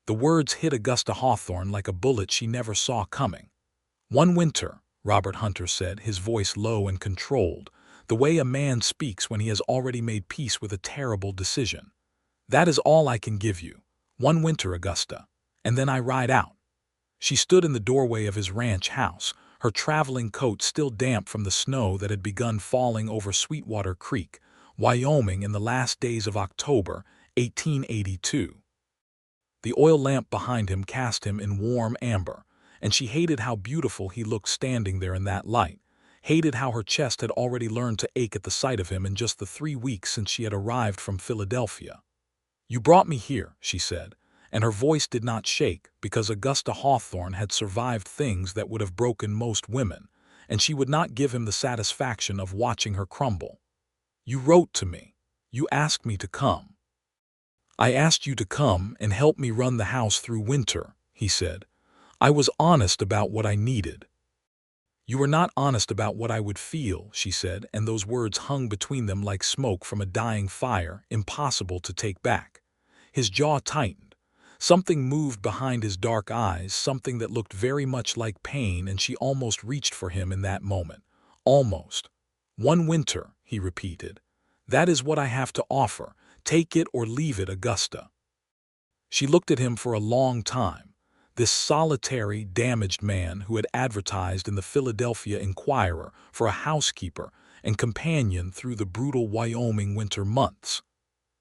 The words hit Augusta Hawthorne like a bullet she never saw coming. "One winter," Robert Hunter said, his voice low and controlled, the way a man speaks when he has already made peace with a terrible decision. "That is all I can give you. One winter, Augusta. And then I ride out." She stood in the doorway of his ranch house, her traveling coat still damp from the snow that had begun falling over Sweetwater Creek, Wyoming in the last days of October, 1882. The oil lamp behind him cast him in warm amber, and she hated how beautiful he looked standing there in that light, hated how her chest had already learned to ache at the sight of him in just the 3 weeks since she had arrived from Philadelphia. "You brought me here," she said, and her voice did not shake because Augusta Hawthorne had survived things that would have broken most women, and she would not give him the satisfaction of watching her crumble. "You wrote to me. You asked me to come." "I asked you to come and help me run the house through winter," he said. "I was honest about what I needed." "You were not honest about what I would feel," she said, and those words hung between them like smoke from a dying fire, impossible to take back. His jaw tightened. Something moved behind his dark eyes, something that looked very much like pain, and she almost reached for him in that moment. Almost. "One winter," he repeated. "That is what I have to offer. Take it or leave it, Augusta." She looked at him for a long time, this solitary, damaged man who had advertised in the Philadelphia Inquirer for a housekeeper and companion through the brutal Wyoming winter months.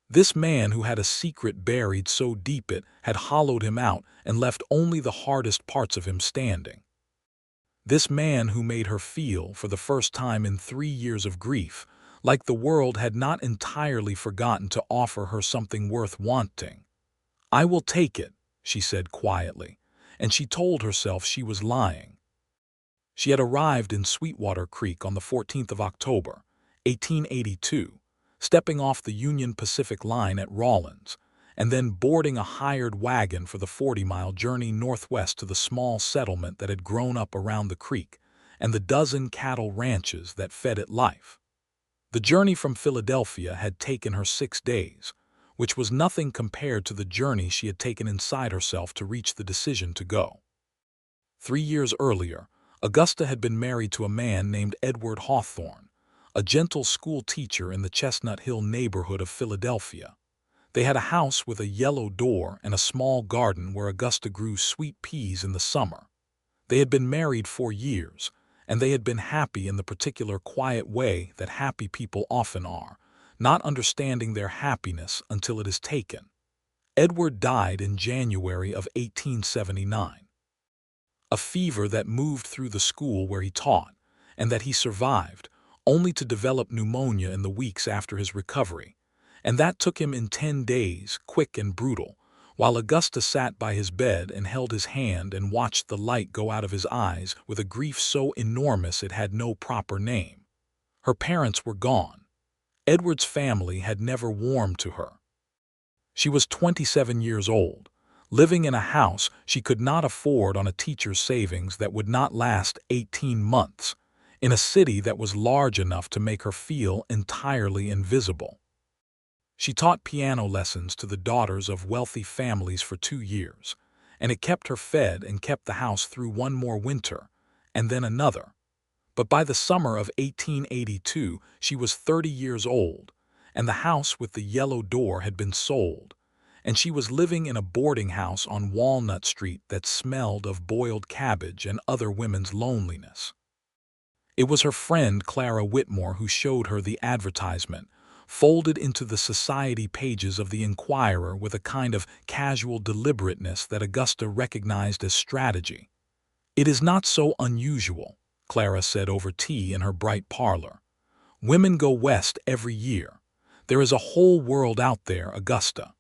This man who had a secret buried so deep it had hollowed him out and left only the hardest parts of him standing. This man who made her feel, for the first time in 3 years of grief, like the world had not entirely forgotten to offer her something worth wanting. "I will take it," she said quietly, and she told herself she was lying. She had arrived in Sweetwater Creek on the 14th of October, 1882, stepping off the Union Pacific Line at Rawlins, and then boarding a hired wagon for the 40-mile journey northwest to the small settlement that had grown up around the creek and the dozen cattle ranches that fed it life. The journey from Philadelphia had taken her 6 days, which was nothing compared to the journey she had taken inside herself to reach the decision to go. 3 years earlier, Augusta had been married to a man named Edward Hawthorne, a gentle school teacher in the Chestnut Hill neighborhood of Philadelphia. They had a house with a yellow door and a small garden where Augusta grew sweet peas in the summer. They had been married 4 years, and they had been happy in the particular quiet way that happy people often are, not understanding their happiness until it is taken. Edward died in January of 1879. A fever that moved through the school where he taught, and that he survived, only to develop pneumonia in the weeks after his recovery. And that took him in 10 days, quick and brutal, while Augusta sat by his bed and held his hand and watched the light go out of his eyes with a grief so enormous it had no proper name. Her parents were gone. Edward's family had never warmed to her. She was 27 years old, living in a house she could not afford on a teacher's savings that would not last 18 months, in a city that was large enough to make her feel entirely invisible. She taught piano lessons to the daughters of wealthy families for 2 years, and it kept her fed and kept the house through one more winter, and then another. But by the summer of 1882, she was 30 years old, and the house with the yellow door had been sold, and she was living in a boarding house on Walnut Street that smelled of boiled cabbage and other women's loneliness. It was her friend Clara Whitmore who showed her the advertisement, folded into the society pages of the Inquirer with a kind of casual deliberateness that Augusta recognized as strategy. "It is not so unusual," Clara said over tea in her bright parlor. "Women go west every year. There is a whole world out there, Augusta.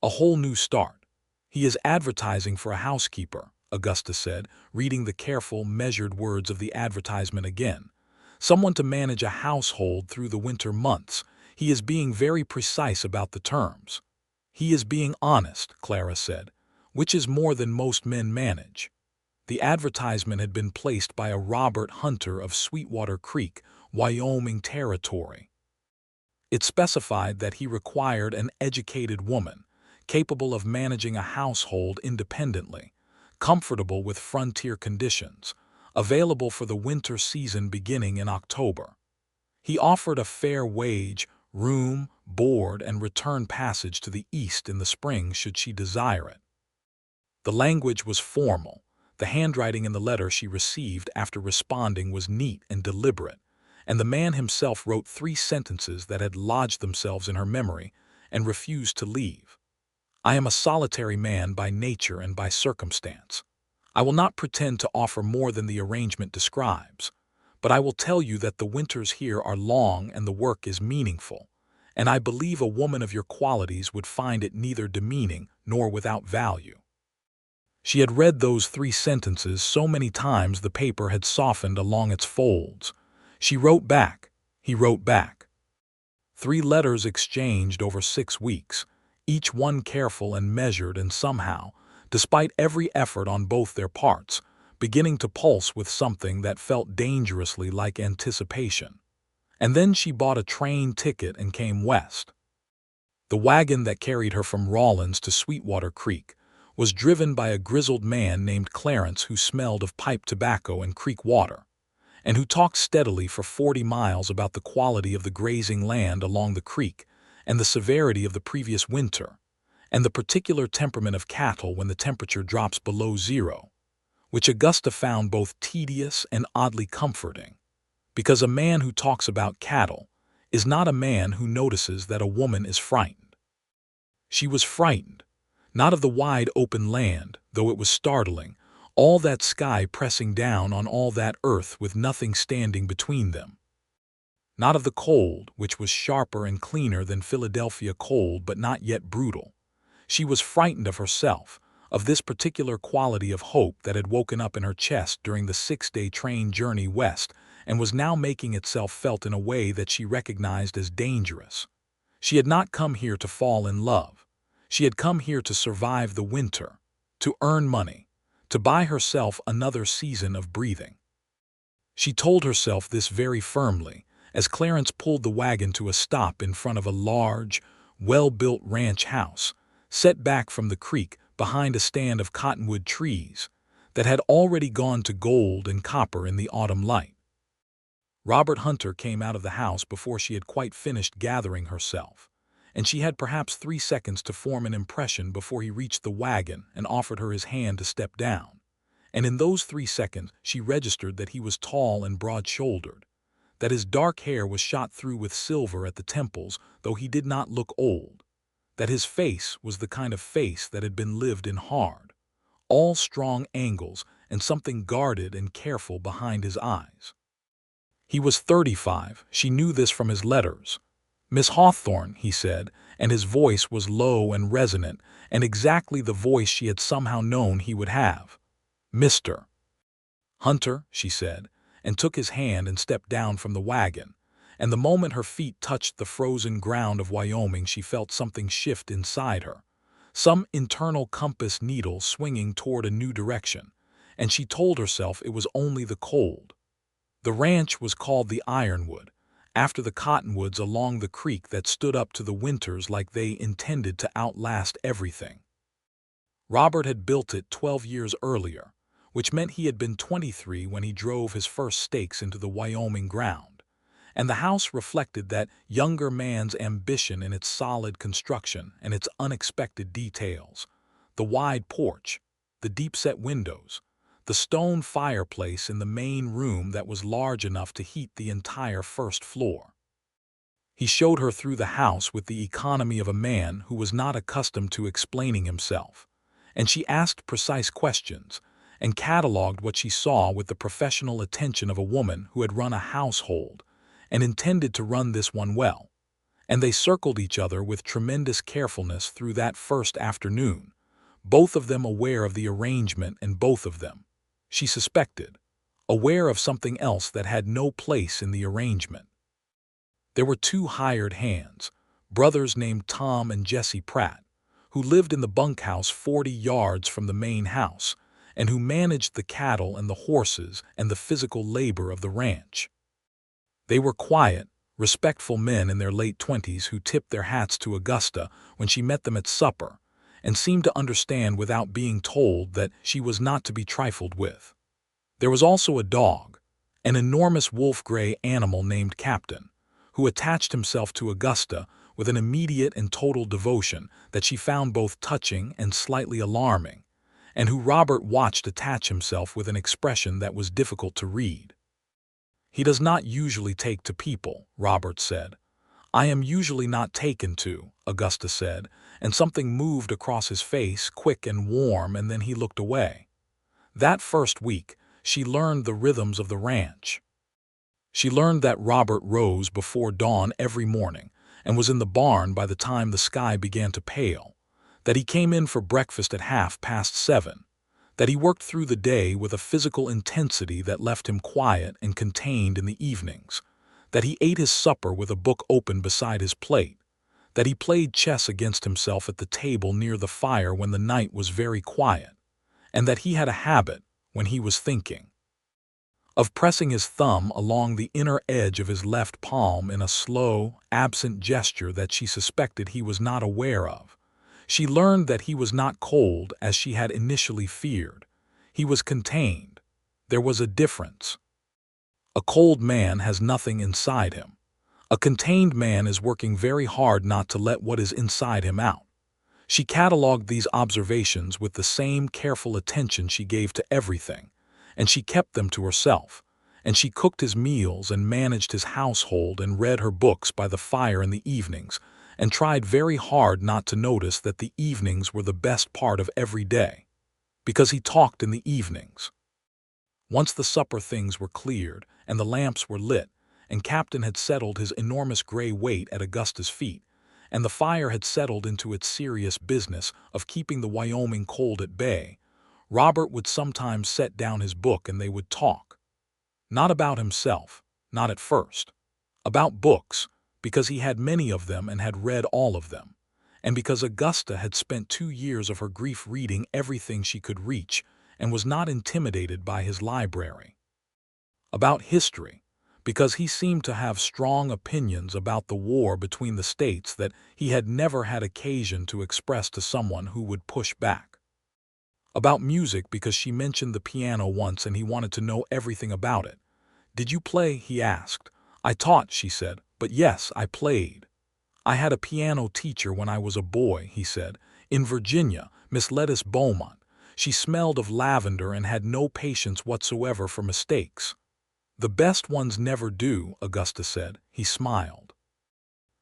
A whole new start. He is advertising for a housekeeper," Augusta said, reading the careful, measured words of the advertisement again. "Someone to manage a household through the winter months. He is being very precise about the terms." "He is being honest," Clara said, "which is more than most men manage." The advertisement had been placed by a Robert Hunter of Sweetwater Creek, Wyoming Territory. It specified that he required an educated woman, capable of managing a household independently, comfortable with frontier conditions, available for the winter season beginning in October. He offered a fair wage, room, board, and return passage to the east in the spring should she desire it. The language was formal. The handwriting in the letter she received after responding was neat and deliberate, and the man himself wrote 3 sentences that had lodged themselves in her memory and refused to leave. I am a solitary man by nature and by circumstance. I will not pretend to offer more than the arrangement describes, but I will tell you that the winters here are long and the work is meaningful, and I believe a woman of your qualities would find it neither demeaning nor without value. She had read those 3 sentences so many times the paper had softened along its folds. She wrote back. He wrote back. 3 letters exchanged over 6 weeks, each one careful and measured and somehow, despite every effort on both their parts, beginning to pulse with something that felt dangerously like anticipation. And then she bought a train ticket and came west. The wagon that carried her from Rawlins to Sweetwater Creek was driven by a grizzled man named Clarence who smelled of pipe tobacco and creek water, and who talked steadily for 40 miles about the quality of the grazing land along the creek and the severity of the previous winter, and the particular temperament of cattle when the temperature drops below zero, which Augusta found both tedious and oddly comforting, because a man who talks about cattle is not a man who notices that a woman is frightened. She was frightened, not of the wide open land, though it was startling, all that sky pressing down on all that earth with nothing standing between them. Not of the cold, which was sharper and cleaner than Philadelphia cold but not yet brutal. She was frightened of herself, of this particular quality of hope that had woken up in her chest during the 6-day train journey west and was now making itself felt in a way that she recognized as dangerous. She had not come here to fall in love. She had come here to survive the winter, to earn money, to buy herself another season of breathing. She told herself this very firmly as Clarence pulled the wagon to a stop in front of a large, well-built ranch house, set back from the creek behind a stand of cottonwood trees that had already gone to gold and copper in the autumn light. Robert Hunter came out of the house before she had quite finished gathering herself, and she had perhaps 3 seconds to form an impression before he reached the wagon and offered her his hand to step down. And in those 3 seconds she registered that he was tall and broad-shouldered, that his dark hair was shot through with silver at the temples, though he did not look old, that his face was the kind of face that had been lived in hard, all strong angles and something guarded and careful behind his eyes. He was 35, she knew this from his letters. "Miss Hawthorne," he said, and his voice was low and resonant, and exactly the voice she had somehow known he would have. "Mr. Hunter," she said, and took his hand and stepped down from the wagon, and the moment her feet touched the frozen ground of Wyoming she felt something shift inside her, some internal compass needle swinging toward a new direction, and she told herself it was only the cold. The ranch was called the Ironwood, after the cottonwoods along the creek that stood up to the winters like they intended to outlast everything. Robert had built it 12 years earlier, which meant he had been 23 when he drove his first stakes into the Wyoming ground, and the house reflected that younger man's ambition in its solid construction and its unexpected details: the wide porch, the deep-set windows, the stone fireplace in the main room that was large enough to heat the entire first floor. He showed her through the house with the economy of a man who was not accustomed to explaining himself, and she asked precise questions and catalogued what she saw with the professional attention of a woman who had run a household and intended to run this one well, and they circled each other with tremendous carefulness through that first afternoon, both of them aware of the arrangement and both of them, she suspected, aware of something else that had no place in the arrangement. There were 2 hired hands, brothers named Tom and Jesse Pratt, who lived in the bunkhouse 40 yards from the main house, and who managed the cattle and the horses and the physical labor of the ranch. They were quiet, respectful men in their late 20s who tipped their hats to Augusta when she met them at supper, and seemed to understand without being told that she was not to be trifled with. There was also a dog, an enormous wolf-gray animal named Captain, who attached himself to Augusta with an immediate and total devotion that she found both touching and slightly alarming, and who Robert watched attach himself with an expression that was difficult to read. "He does not usually take to people," Robert said. "I am usually not taken to," Augusta said, and something moved across his face, quick and warm, and then he looked away. That first week, she learned the rhythms of the ranch. She learned that Robert rose before dawn every morning and was in the barn by the time the sky began to pale, that he came in for breakfast at 7:30, that he worked through the day with a physical intensity that left him quiet and contained in the evenings, that he ate his supper with a book open beside his plate, that he played chess against himself at the table near the fire when the night was very quiet, and that he had a habit, when he was thinking, of pressing his thumb along the inner edge of his left palm in a slow, absent gesture that she suspected he was not aware of. She learned that he was not cold as she had initially feared. He was contained. There was a difference. A cold man has nothing inside him. A contained man is working very hard not to let what is inside him out. She catalogued these observations with the same careful attention she gave to everything, and she kept them to herself, and she cooked his meals and managed his household and read her books by the fire in the evenings, and tried very hard not to notice that the evenings were the best part of every day, because he talked in the evenings. Once the supper things were cleared and the lamps were lit, and Captain had settled his enormous gray weight at Augusta's feet, and the fire had settled into its serious business of keeping the Wyoming cold at bay, Robert would sometimes set down his book and they would talk. Not about himself, not at first. About books, because he had many of them and had read all of them, and because Augusta had spent 2 years of her grief reading everything she could reach and was not intimidated by his library. About history, because he seemed to have strong opinions about the war between the states that he had never had occasion to express to someone who would push back. About music, because she mentioned the piano once and he wanted to know everything about it. "Did you play?" he asked. "I taught," she said, "but yes, I played. I had a piano teacher when I was a boy," he said, "in Virginia, Miss Lettice Beaumont. She smelled of lavender and had no patience whatsoever for mistakes." "The best ones never do," Augusta said. He smiled.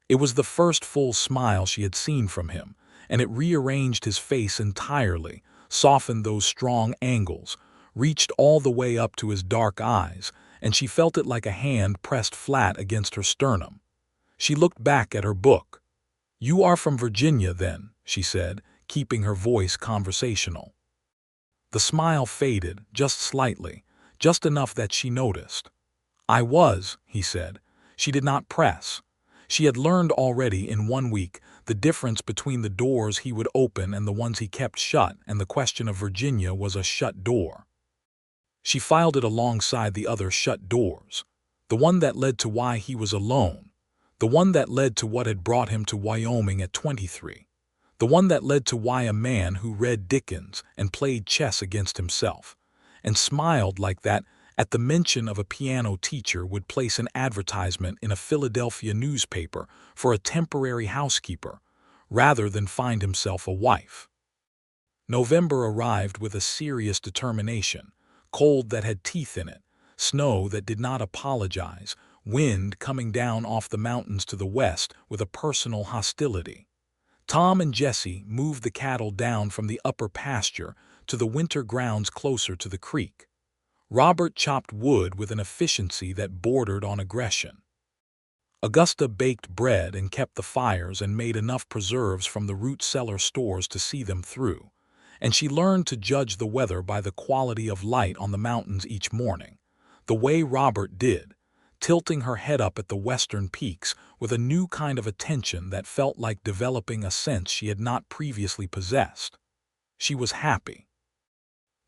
It was the first full smile she had seen from him, and it rearranged his face entirely, softened those strong angles, reached all the way up to his dark eyes, and she felt it like a hand pressed flat against her sternum. She looked back at her book. "You are from Virginia, then," she said, keeping her voice conversational. The smile faded, just slightly, just enough that she noticed. "I was," he said. She did not press. She had learned already in 1 week the difference between the doors he would open and the ones he kept shut, and the question of Virginia was a shut door. She filed it alongside the other shut doors. The one that led to why he was alone. The one that led to what had brought him to Wyoming at 23. The one that led to why a man who read Dickens and played chess against himself, and smiled like that at the mention of a piano teacher, would place an advertisement in a Philadelphia newspaper for a temporary housekeeper, rather than find himself a wife. November arrived with a serious determination, cold that had teeth in it, snow that did not apologize, wind coming down off the mountains to the west with a personal hostility. Tom and Jesse moved the cattle down from the upper pasture to the winter grounds closer to the creek. Robert chopped wood with an efficiency that bordered on aggression. Augusta baked bread and kept the fires and made enough preserves from the root cellar stores to see them through, and she learned to judge the weather by the quality of light on the mountains each morning, the way Robert did, tilting her head up at the western peaks with a new kind of attention that felt like developing a sense she had not previously possessed. She was happy.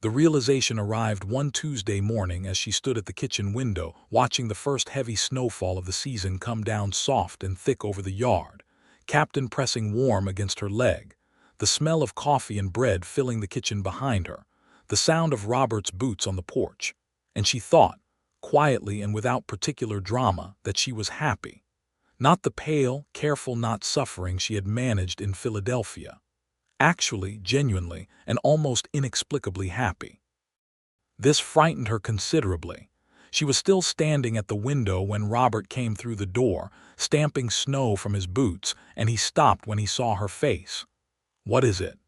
The realization arrived one Tuesday morning as she stood at the kitchen window, watching the first heavy snowfall of the season come down soft and thick over the yard, Captain pressing warm against her leg, the smell of coffee and bread filling the kitchen behind her, the sound of Robert's boots on the porch, and she thought, quietly and without particular drama, that she was happy. Not the pale, careful not suffering she had managed in Philadelphia. Actually, genuinely, and almost inexplicably happy. This frightened her considerably. She was still standing at the window when Robert came through the door, stamping snow from his boots, and he stopped when he saw her face. "What is it?"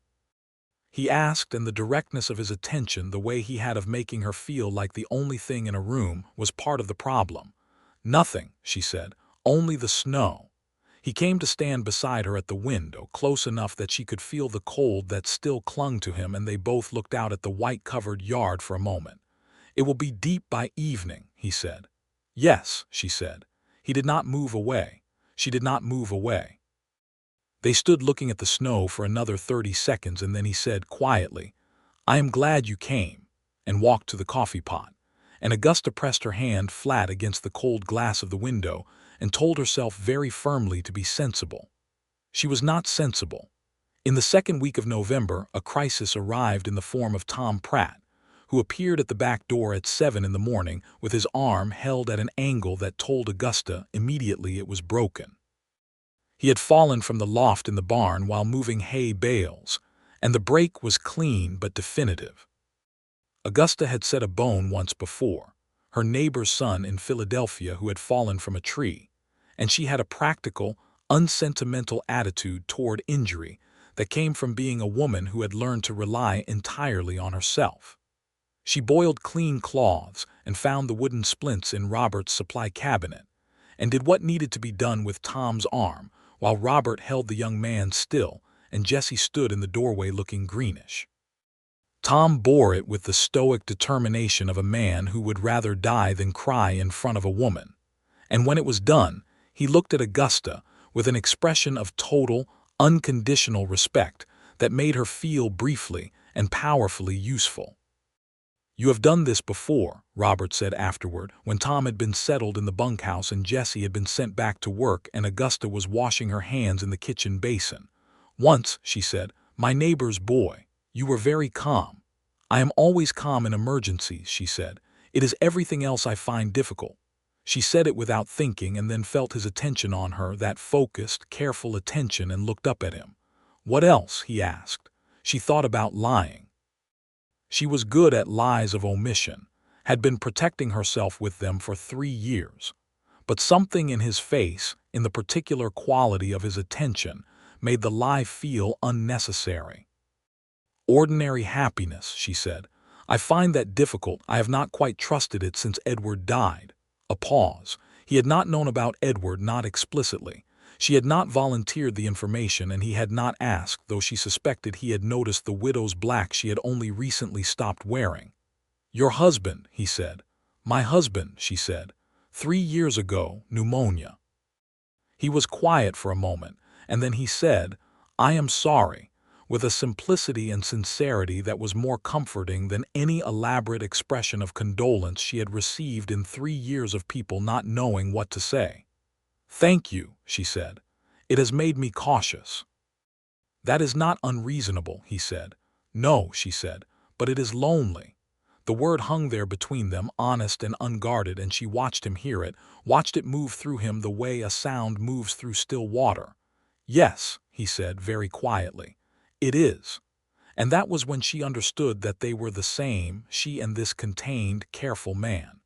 he asked, and the directness of his attention, the way he had of making her feel like the only thing in a room, was part of the problem. "Nothing," she said, "only the snow." He came to stand beside her at the window, close enough that she could feel the cold that still clung to him, and they both looked out at the white-covered yard for a moment. "It will be deep by evening," he said. "Yes," she said. He did not move away. She did not move away. They stood looking at the snow for another 30 seconds, and then he said quietly, "I am glad you came," and walked to the coffee pot. And Augusta pressed her hand flat against the cold glass of the window and told herself very firmly to be sensible. She was not sensible. In the second week of November, a crisis arrived in the form of Tom Pratt, who appeared at the back door at 7 in the morning with his arm held at an angle that told Augusta immediately it was broken. He had fallen from the loft in the barn while moving hay bales, and the break was clean but definitive. Augusta had set a bone once before, her neighbor's son in Philadelphia who had fallen from a tree, and she had a practical, unsentimental attitude toward injury that came from being a woman who had learned to rely entirely on herself. She boiled clean cloths and found the wooden splints in Robert's supply cabinet, and did what needed to be done with Tom's arm, while Robert held the young man still and Jessie stood in the doorway looking greenish. Tom bore it with the stoic determination of a man who would rather die than cry in front of a woman, and when it was done, he looked at Augusta with an expression of total, unconditional respect that made her feel briefly and powerfully useful. "You have done this before," Robert said afterward, when Tom had been settled in the bunkhouse and Jessie had been sent back to work and Augusta was washing her hands in the kitchen basin. "Once," she said, "my neighbor's boy. You were very calm." "I am always calm in emergencies," she said. "It is everything else I find difficult." She said it without thinking and then felt his attention on her, that focused, careful attention, and looked up at him. "What else?" he asked. She thought about lying. She was good at lies of omission, had been protecting herself with them for 3 years. But something in his face, in the particular quality of his attention, made the lie feel unnecessary. "Ordinary happiness," she said. "I find that difficult. I have not quite trusted it since Edward died." A pause. He had not known about Edward, not explicitly. She had not volunteered the information, and he had not asked, though she suspected he had noticed the widow's black she had only recently stopped wearing. "Your husband," he said. "My husband," she said. 3 years ago, pneumonia." He was quiet for a moment, and then he said, "I am sorry," with a simplicity and sincerity that was more comforting than any elaborate expression of condolence she had received in 3 years of people not knowing what to say. "Thank you," she said. "It has made me cautious." "That is not unreasonable," he said. "No," she said, "but it is lonely." The word hung there between them, honest and unguarded, and she watched him hear it, watched it move through him the way a sound moves through still water. "Yes," he said very quietly, "it is." And that was when she understood that they were the same, she and this contained, careful man.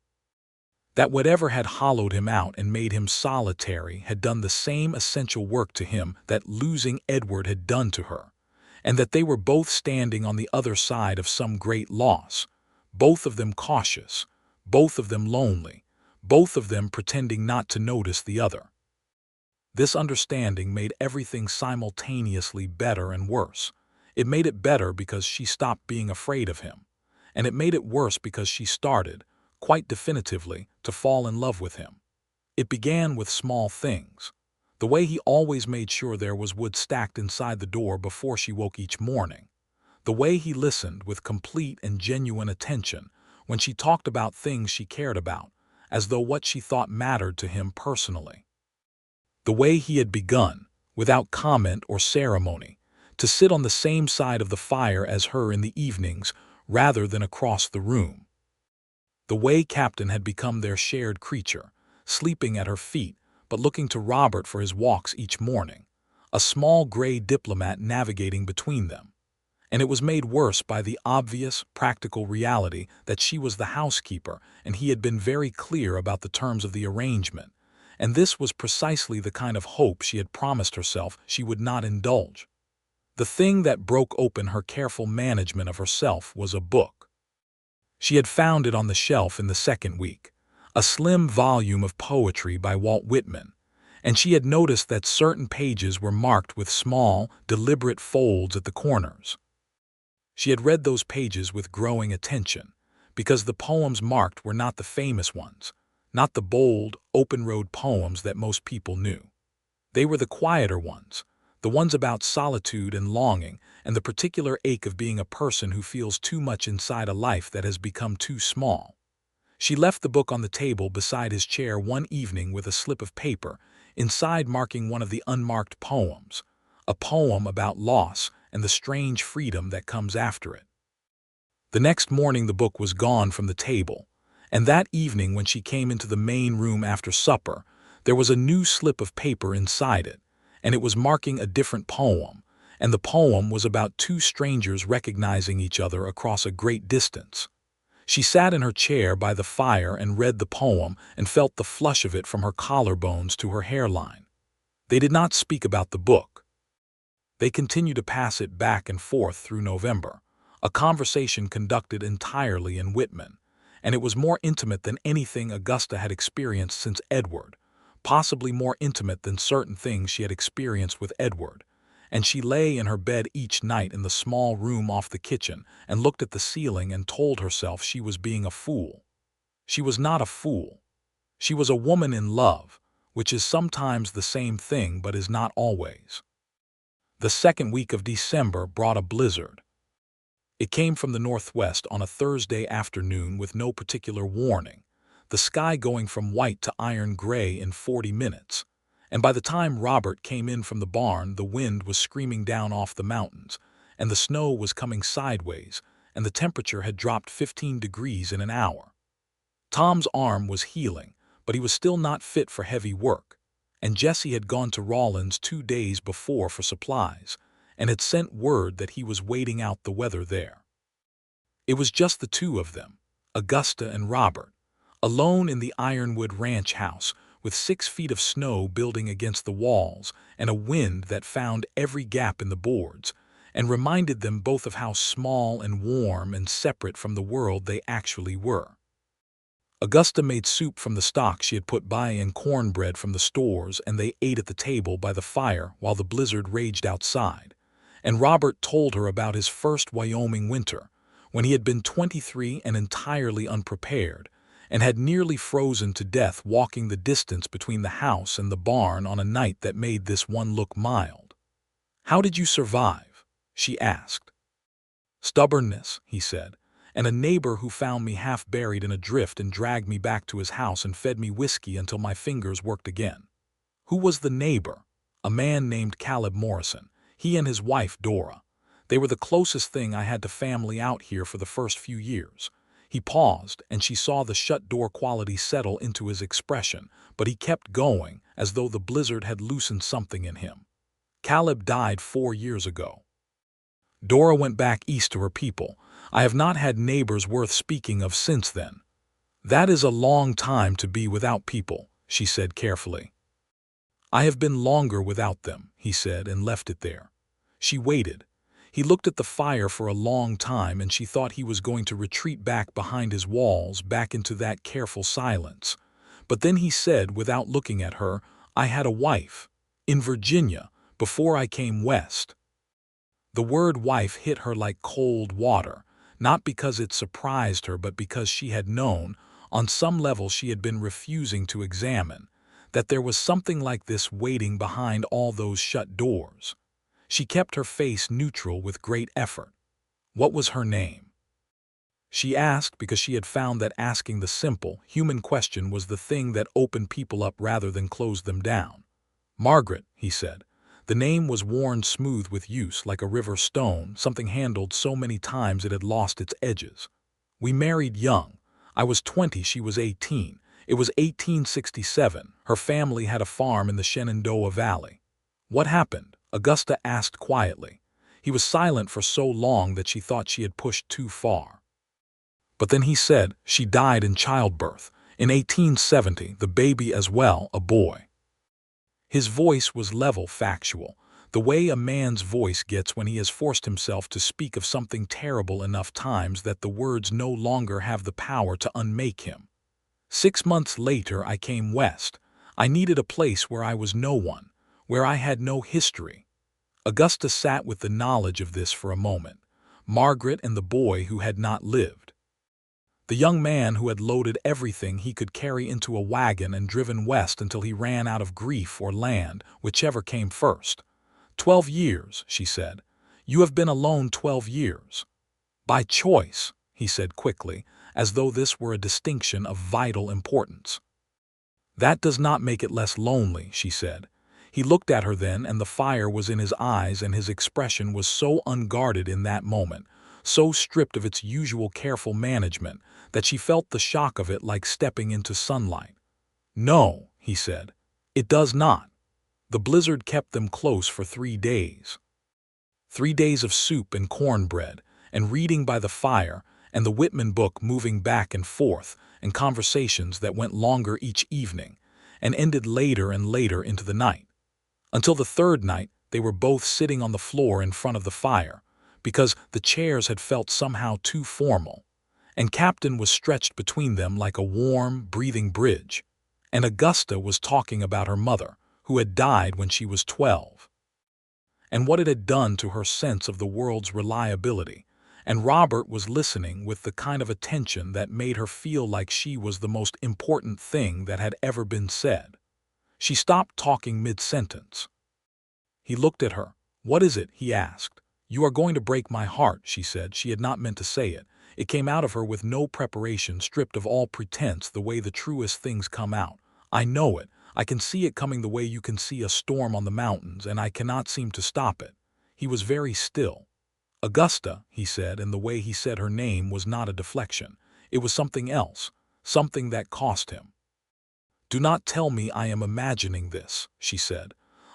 That whatever had hollowed him out and made him solitary had done the same essential work to him that losing Edward had done to her, and that they were both standing on the other side of some great loss, both of them cautious, both of them lonely, both of them pretending not to notice the other. This understanding made everything simultaneously better and worse. It made it better because she stopped being afraid of him, and it made it worse because she started, quite definitively, to fall in love with him. It began with small things. The way he always made sure there was wood stacked inside the door before she woke each morning. The way he listened with complete and genuine attention when she talked about things she cared about, as though what she thought mattered to him personally. The way he had begun, without comment or ceremony, to sit on the same side of the fire as her in the evenings rather than across the room. The way Captain had become their shared creature, sleeping at her feet but looking to Robert for his walks each morning, a small gray diplomat navigating between them. And it was made worse by the obvious, practical reality that she was the housekeeper and he had been very clear about the terms of the arrangement, and this was precisely the kind of hope she had promised herself she would not indulge. The thing that broke open her careful management of herself was a book. She had found it on the shelf in the second week, a slim volume of poetry by Walt Whitman, and she had noticed that certain pages were marked with small, deliberate folds at the corners. She had read those pages with growing attention, because the poems marked were not the famous ones, not the bold, open-road poems that most people knew. They were the quieter ones, the ones about solitude and longing and the particular ache of being a person who feels too much inside a life that has become too small. She left the book on the table beside his chair one evening with a slip of paper, inside marking one of the unmarked poems, a poem about loss and the strange freedom that comes after it. The next morning the book was gone from the table, and that evening when she came into the main room after supper, there was a new slip of paper inside it, and it was marking a different poem, and the poem was about two strangers recognizing each other across a great distance. She sat in her chair by the fire and read the poem and felt the flush of it from her collarbones to her hairline. They did not speak about the book. They continued to pass it back and forth through November, a conversation conducted entirely in Whitman, and it was more intimate than anything Augusta had experienced since Edward, possibly more intimate than certain things she had experienced with Edward, and she lay in her bed each night in the small room off the kitchen and looked at the ceiling and told herself she was being a fool. She was not a fool. She was a woman in love, which is sometimes the same thing but is not always. The second week of December brought a blizzard. It came from the northwest on a Thursday afternoon with no particular warning, the sky going from white to iron gray in 40 minutes, and by the time Robert came in from the barn the wind was screaming down off the mountains, and the snow was coming sideways, and the temperature had dropped 15 degrees in an hour. Tom's arm was healing, but he was still not fit for heavy work, and Jesse had gone to Rawlins 2 days before for supplies, and had sent word that he was waiting out the weather there. It was just the two of them, Augusta and Robert, alone in the Ironwood ranch house, with 6 feet of snow building against the walls and a wind that found every gap in the boards, and reminded them both of how small and warm and separate from the world they actually were. Augusta made soup from the stock she had put by and cornbread from the stores, and they ate at the table by the fire while the blizzard raged outside, and Robert told her about his first Wyoming winter, when he had been 23 and entirely unprepared, and had nearly frozen to death walking the distance between the house and the barn on a night that made this one look mild. "How did you survive?" she asked. "Stubbornness," he said, "and a neighbor who found me half buried in a drift and dragged me back to his house and fed me whiskey until my fingers worked again." "Who was the neighbor?" "A man named Caleb Morrison. He and his wife, Dora. They were the closest thing I had to family out here for the first few years." He paused, and she saw the shut-door quality settle into his expression, but he kept going, as though the blizzard had loosened something in him. "Caleb died 4 years ago. Dora went back east to her people. I have not had neighbors worth speaking of since then." "That is a long time to be without people," she said carefully. "I have been longer without them," he said, and left it there. She waited. He looked at the fire for a long time, and she thought he was going to retreat back behind his walls, back into that careful silence. But then he said, without looking at her, "I had a wife. In Virginia, before I came west." The word wife hit her like cold water, not because it surprised her but because she had known, on some level she had been refusing to examine, that there was something like this waiting behind all those shut doors. She kept her face neutral with great effort. "What was her name?" She asked because she had found that asking the simple, human question was the thing that opened people up rather than closed them down. "Margaret," he said. The name was worn smooth with use, like a river stone, something handled so many times it had lost its edges. We married young. I was 20, she was 18. It was 1867. Her family had a farm in the Shenandoah Valley. What happened? Augusta asked quietly. He was silent for so long that she thought she had pushed too far. But then he said, she died in childbirth. In 1870, the baby as well, a boy. His voice was level, factual, the way a man's voice gets when he has forced himself to speak of something terrible enough times that the words no longer have the power to unmake him. 6 months later, I came west. I needed a place where I was no one, where I had no history. Augusta sat with the knowledge of this for a moment. Margaret and the boy who had not lived. The young man who had loaded everything he could carry into a wagon and driven west until he ran out of grief or land, whichever came first. 12 years, she said. You have been alone 12 years. By choice, he said quickly, as though this were a distinction of vital importance. That does not make it less lonely, she said. He looked at her then, and the fire was in his eyes, and his expression was so unguarded in that moment, so stripped of its usual careful management, that she felt the shock of it like stepping into sunlight. No, he said, it does not. The blizzard kept them close for 3 days. 3 days of soup and cornbread, and reading by the fire, and the Whitman book moving back and forth, and conversations that went longer each evening, and ended later and later into the night. Until the 3rd night, they were both sitting on the floor in front of the fire, because the chairs had felt somehow too formal, and Captain was stretched between them like a warm, breathing bridge, and Augusta was talking about her mother, who had died when she was 12, and what it had done to her sense of the world's reliability, and Robert was listening with the kind of attention that made her feel like she was the most important thing that had ever been said. She stopped talking mid-sentence. He looked at her. What is it? He asked. You are going to break my heart, she said. She had not meant to say it. It came out of her with no preparation, stripped of all pretense, the way the truest things come out. I know it. I can see it coming the way you can see a storm on the mountains, and I cannot seem to stop it. He was very still. Augusta, he said, and the way he said her name was not a deflection. It was something else, something that cost him. Do not tell me I am imagining this, she said.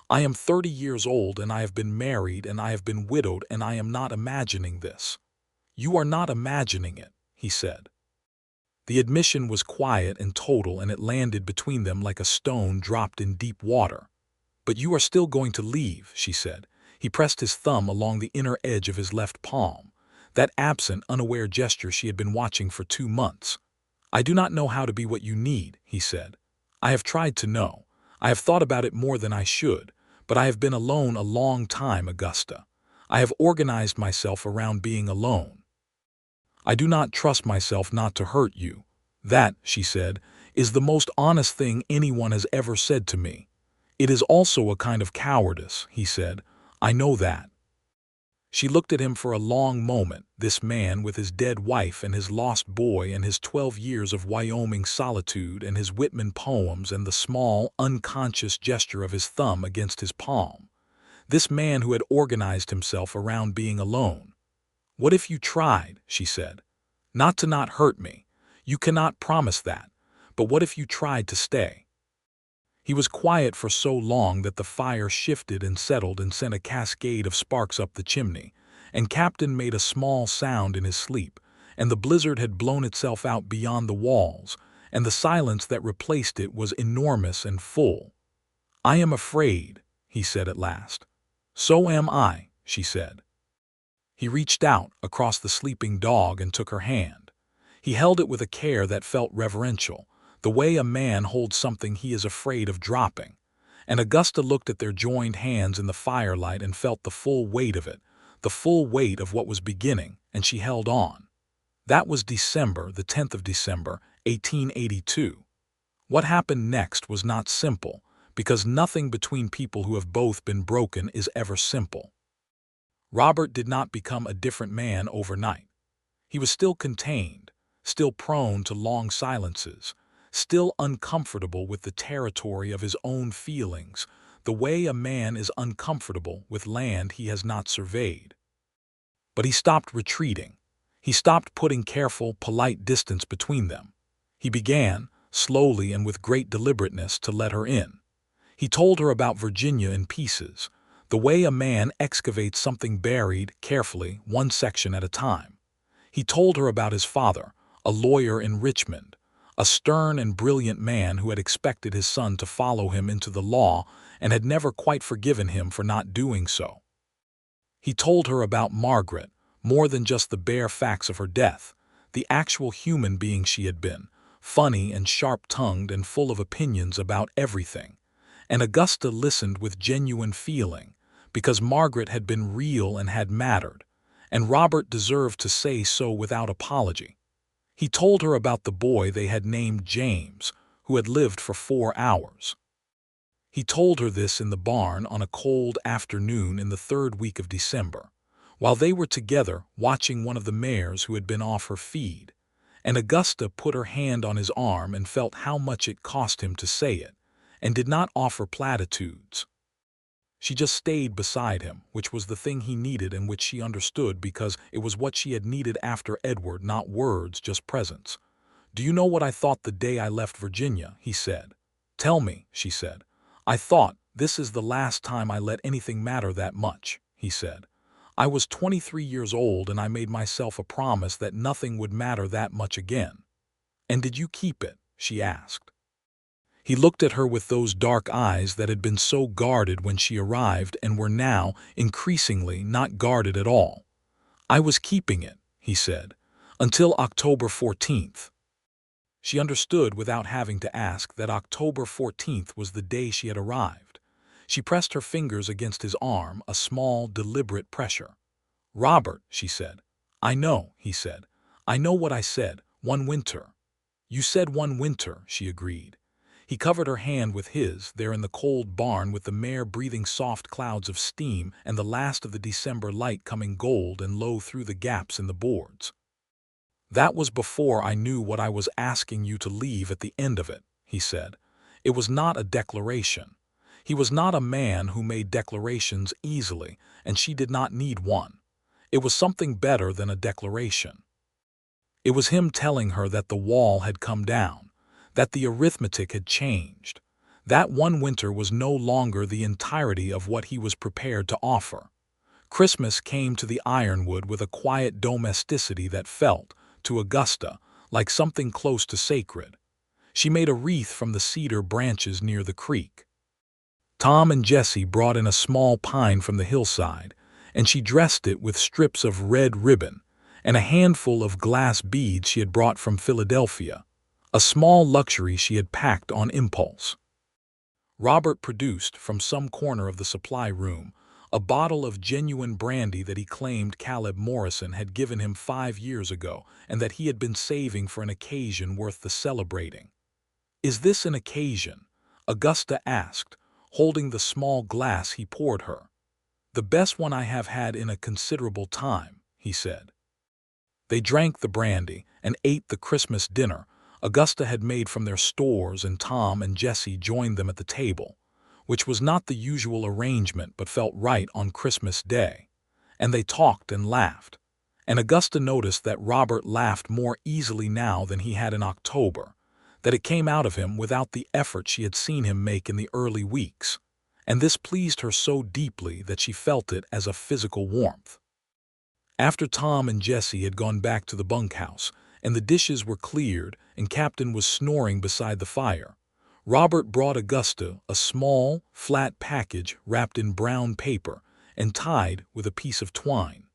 I am 30 years old, and I have been married, and I have been widowed, and I am not imagining this. You are not imagining it, he said. The admission was quiet and total, and it landed between them like a stone dropped in deep water. But you are still going to leave, she said. He pressed his thumb along the inner edge of his left palm, that absent, unaware gesture she had been watching for 2 months. I do not know how to be what you need, he said. I have tried to know. I have thought about it more than I should, but I have been alone a long time, Augusta. I have organized myself around being alone. I do not trust myself not to hurt you. That, she said, is the most honest thing anyone has ever said to me. It is also a kind of cowardice, he said. I know that. She looked at him for a long moment, this man with his dead wife and his lost boy and his 12 years of Wyoming solitude and his Whitman poems and the small, unconscious gesture of his thumb against his palm. This man who had organized himself around being alone. What if you tried, she said, not to not hurt me? You cannot promise that, but what if you tried to stay? He was quiet for so long that the fire shifted and settled and sent a cascade of sparks up the chimney, and Captain made a small sound in his sleep, and the blizzard had blown itself out beyond the walls, and the silence that replaced it was enormous and full. I am afraid, he said at last. So am I, she said. He reached out across the sleeping dog and took her hand. He held it with a care that felt reverential, the way a man holds something he is afraid of dropping. And Augusta looked at their joined hands in the firelight and felt the full weight of it, the full weight of what was beginning, and she held on. That was December, the 10th of December, 1882. What happened next was not simple, because nothing between people who have both been broken is ever simple. Robert did not become a different man overnight. He was still contained, still prone to long silences, still uncomfortable with the territory of his own feelings, the way a man is uncomfortable with land he has not surveyed. But he stopped retreating. He stopped putting careful, polite distance between them. He began, slowly and with great deliberateness, to let her in. He told her about Virginia in pieces, the way a man excavates something buried carefully, one section at a time. He told her about his father, a lawyer in Richmond, a stern and brilliant man who had expected his son to follow him into the law and had never quite forgiven him for not doing so. He told her about Margaret, more than just the bare facts of her death, the actual human being she had been, funny and sharp-tongued and full of opinions about everything. And Augusta listened with genuine feeling, because Margaret had been real and had mattered, and Robert deserved to say so without apology. He told her about the boy they had named James, who had lived for 4 hours. He told her this in the barn on a cold afternoon in the 3rd week of December, while they were together watching one of the mares who had been off her feed, and Augusta put her hand on his arm and felt how much it cost him to say it, and did not offer platitudes. She just stayed beside him, which was the thing he needed and which she understood because it was what she had needed after Edward, not words, just presence. "Do you know what I thought the day I left Virginia?" he said. "Tell me," she said. "I thought, this is the last time I let anything matter that much," he said. "I was 23 years old and I made myself a promise that nothing would matter that much again." "And did you keep it?" she asked. He looked at her with those dark eyes that had been so guarded when she arrived and were now, increasingly, not guarded at all. "I was keeping it," he said, "until October 14th. She understood without having to ask that October 14th was the day she had arrived. She pressed her fingers against his arm, a small, deliberate pressure. "Robert," she said. "I know," he said. "I know what I said, one winter." "You said one winter," she agreed. He covered her hand with his, there in the cold barn with the mare breathing soft clouds of steam and the last of the December light coming gold and low through the gaps in the boards. "That was before I knew what I was asking you to leave at the end of it," he said. It was not a declaration. He was not a man who made declarations easily, and she did not need one. It was something better than a declaration. It was him telling her that the wall had come down, that the arithmetic had changed. That one winter was no longer the entirety of what he was prepared to offer. Christmas came to the Ironwood with a quiet domesticity that felt, to Augusta, like something close to sacred. She made a wreath from the cedar branches near the creek. Tom and Jessie brought in a small pine from the hillside, and she dressed it with strips of red ribbon and a handful of glass beads she had brought from Philadelphia, a small luxury she had packed on impulse. Robert produced, from some corner of the supply room, a bottle of genuine brandy that he claimed Caleb Morrison had given him 5 years ago and that he had been saving for an occasion worth the celebrating. "Is this an occasion?" Augusta asked, holding the small glass he poured her. "The best one I have had in a considerable time," he said. They drank the brandy and ate the Christmas dinner Augusta had made from their stores, and Tom and Jessie joined them at the table, which was not the usual arrangement but felt right on Christmas Day. And they talked and laughed, and Augusta noticed that Robert laughed more easily now than he had in October, that it came out of him without the effort she had seen him make in the early weeks, and this pleased her so deeply that she felt it as a physical warmth. After Tom and Jessie had gone back to the bunkhouse, and the dishes were cleared and Captain was snoring beside the fire, Robert brought Augusta a small, flat package wrapped in brown paper and tied with a piece of twine.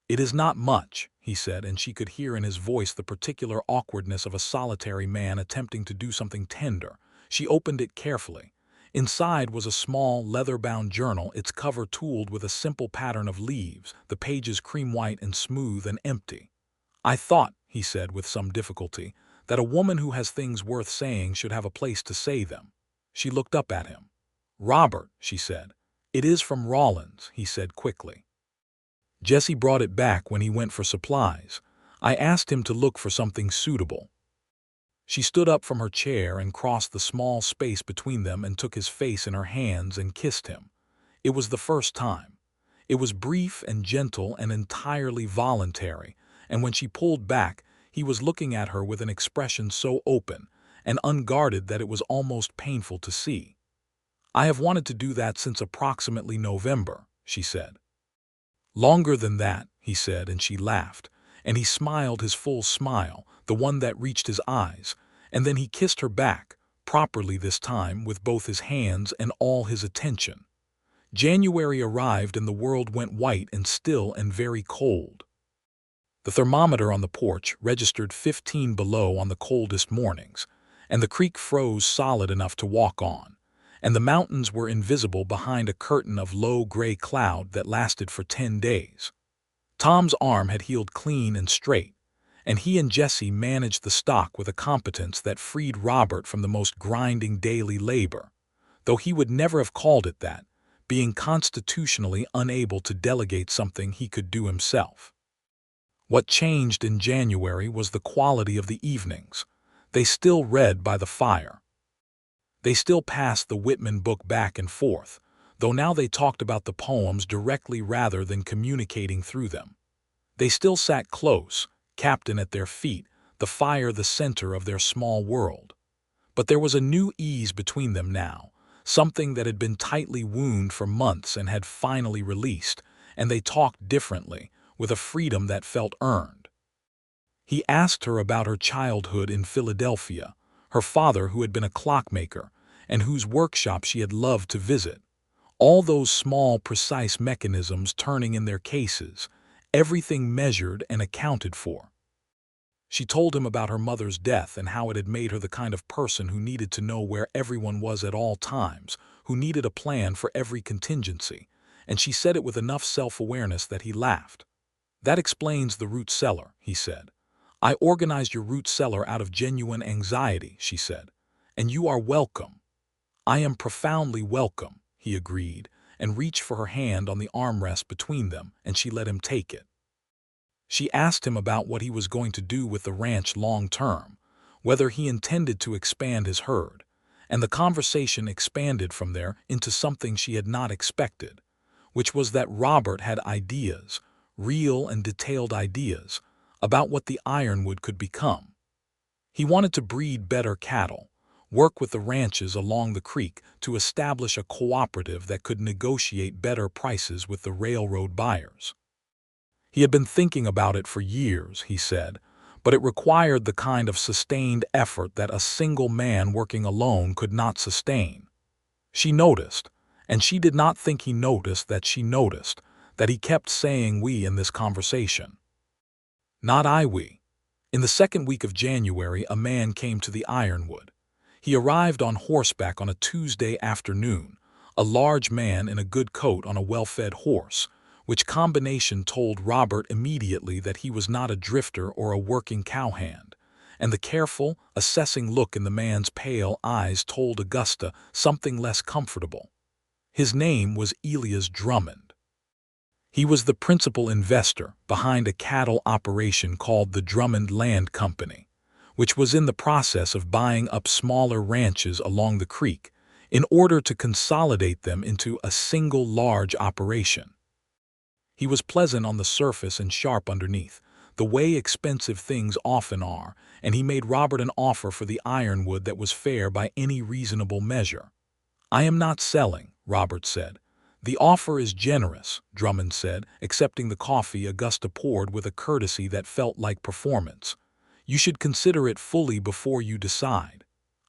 "It is not much," he said, and she could hear in his voice the particular awkwardness of a solitary man attempting to do something tender. She opened it carefully. Inside was a small, leather-bound journal, its cover tooled with a simple pattern of leaves, the pages cream-white and smooth and empty. "I thought," he said with some difficulty, "that a woman who has things worth saying should have a place to say them." She looked up at him. "Robert," she said. "It is from Rawlins," he said quickly. "Jessie brought it back when he went for supplies. I asked him to look for something suitable." She stood up from her chair and crossed the small space between them and took his face in her hands and kissed him. It was the first time. It was brief and gentle and entirely voluntary, and when she pulled back, he was looking at her with an expression so open and unguarded that it was almost painful to see. "I have wanted to do that since approximately November," she said. "Longer than that," he said, and she laughed, and he smiled his full smile, the one that reached his eyes, and then he kissed her back, properly this time, with both his hands and all his attention. January arrived and the world went white and still and very cold. The thermometer on the porch registered 15 below on the coldest mornings, and the creek froze solid enough to walk on, and the mountains were invisible behind a curtain of low gray cloud that lasted for 10 days. Tom's arm had healed clean and straight, and he and Jesse managed the stock with a competence that freed Robert from the most grinding daily labor, though he would never have called it that, being constitutionally unable to delegate something he could do himself. What changed in January was the quality of the evenings. They still read by the fire. They still passed the Whitman book back and forth, though now they talked about the poems directly rather than communicating through them. They still sat close, Captain at their feet, the fire the center of their small world. But there was a new ease between them now, something that had been tightly wound for months and had finally released, and they talked differently, with a freedom that felt earned. He asked her about her childhood in Philadelphia, her father who had been a clockmaker, and whose workshop she had loved to visit. All those small, precise mechanisms turning in their cases, everything measured and accounted for. She told him about her mother's death and how it had made her the kind of person who needed to know where everyone was at all times, who needed a plan for every contingency, and she said it with enough self-awareness that he laughed. "That explains the root cellar," he said. "I organized your root cellar out of genuine anxiety," she said, "and you are welcome." "I am profoundly welcome," he agreed, and reached for her hand on the armrest between them, and she let him take it. She asked him about what he was going to do with the ranch long term, whether he intended to expand his herd, and the conversation expanded from there into something she had not expected, which was that Robert had ideas, real and detailed ideas, about what the Ironwood could become. He wanted to breed better cattle, work with the ranches along the creek to establish a cooperative that could negotiate better prices with the railroad buyers. He had been thinking about it for years, he said, but it required the kind of sustained effort that a single man working alone could not sustain. She noticed, and she did not think he noticed that she noticed, that he kept saying "we" in this conversation. "Not I, we." In the second week of January, a man came to the Ironwood. He arrived on horseback on a Tuesday afternoon, a large man in a good coat on a well-fed horse, which combination told Robert immediately that he was not a drifter or a working cowhand, and the careful, assessing look in the man's pale eyes told Augusta something less comfortable. His name was Elias Drummond. He was the principal investor behind a cattle operation called the Drummond Land Company, which was in the process of buying up smaller ranches along the creek in order to consolidate them into a single large operation. He was pleasant on the surface and sharp underneath, the way expensive things often are, and he made Robert an offer for the Ironwood that was fair by any reasonable measure. "I am not selling," Robert said. "The offer is generous," Drummond said, accepting the coffee Augusta poured with a courtesy that felt like performance. "You should consider it fully before you decide."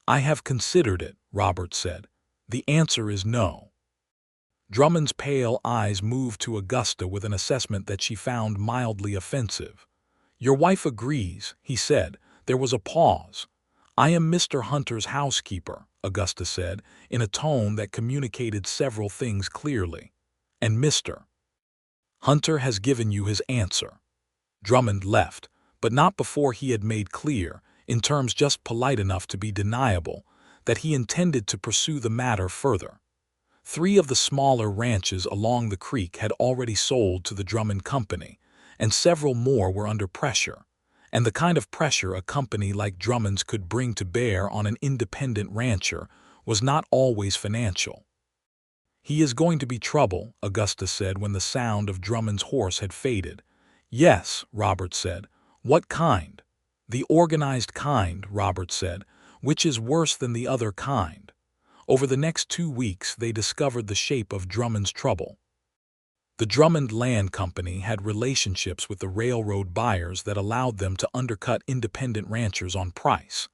"I have considered it," Robert said. "The answer is no." Drummond's pale eyes moved to Augusta with an assessment that she found mildly offensive. "Your wife agrees," he said. There was a pause. "I am Mr. Hunter's housekeeper," Augusta said, in a tone that communicated several things clearly. "And Mr. Hunter has given you his answer." Drummond left, but not before he had made clear, in terms just polite enough to be deniable, that he intended to pursue the matter further. 3 of the smaller ranches along the creek had already sold to the Drummond Company, and several more were under pressure, and the kind of pressure a company like Drummond's could bring to bear on an independent rancher was not always financial. "He is going to be trouble," Augusta said when the sound of Drummond's horse had faded. "Yes," Robert said. "What kind?" "The organized kind," Robert said, "which is worse than the other kind." Over the next 2 weeks they discovered the shape of Drummond's trouble. The Drummond Land Company had relationships with the railroad buyers that allowed them to undercut independent ranchers on price.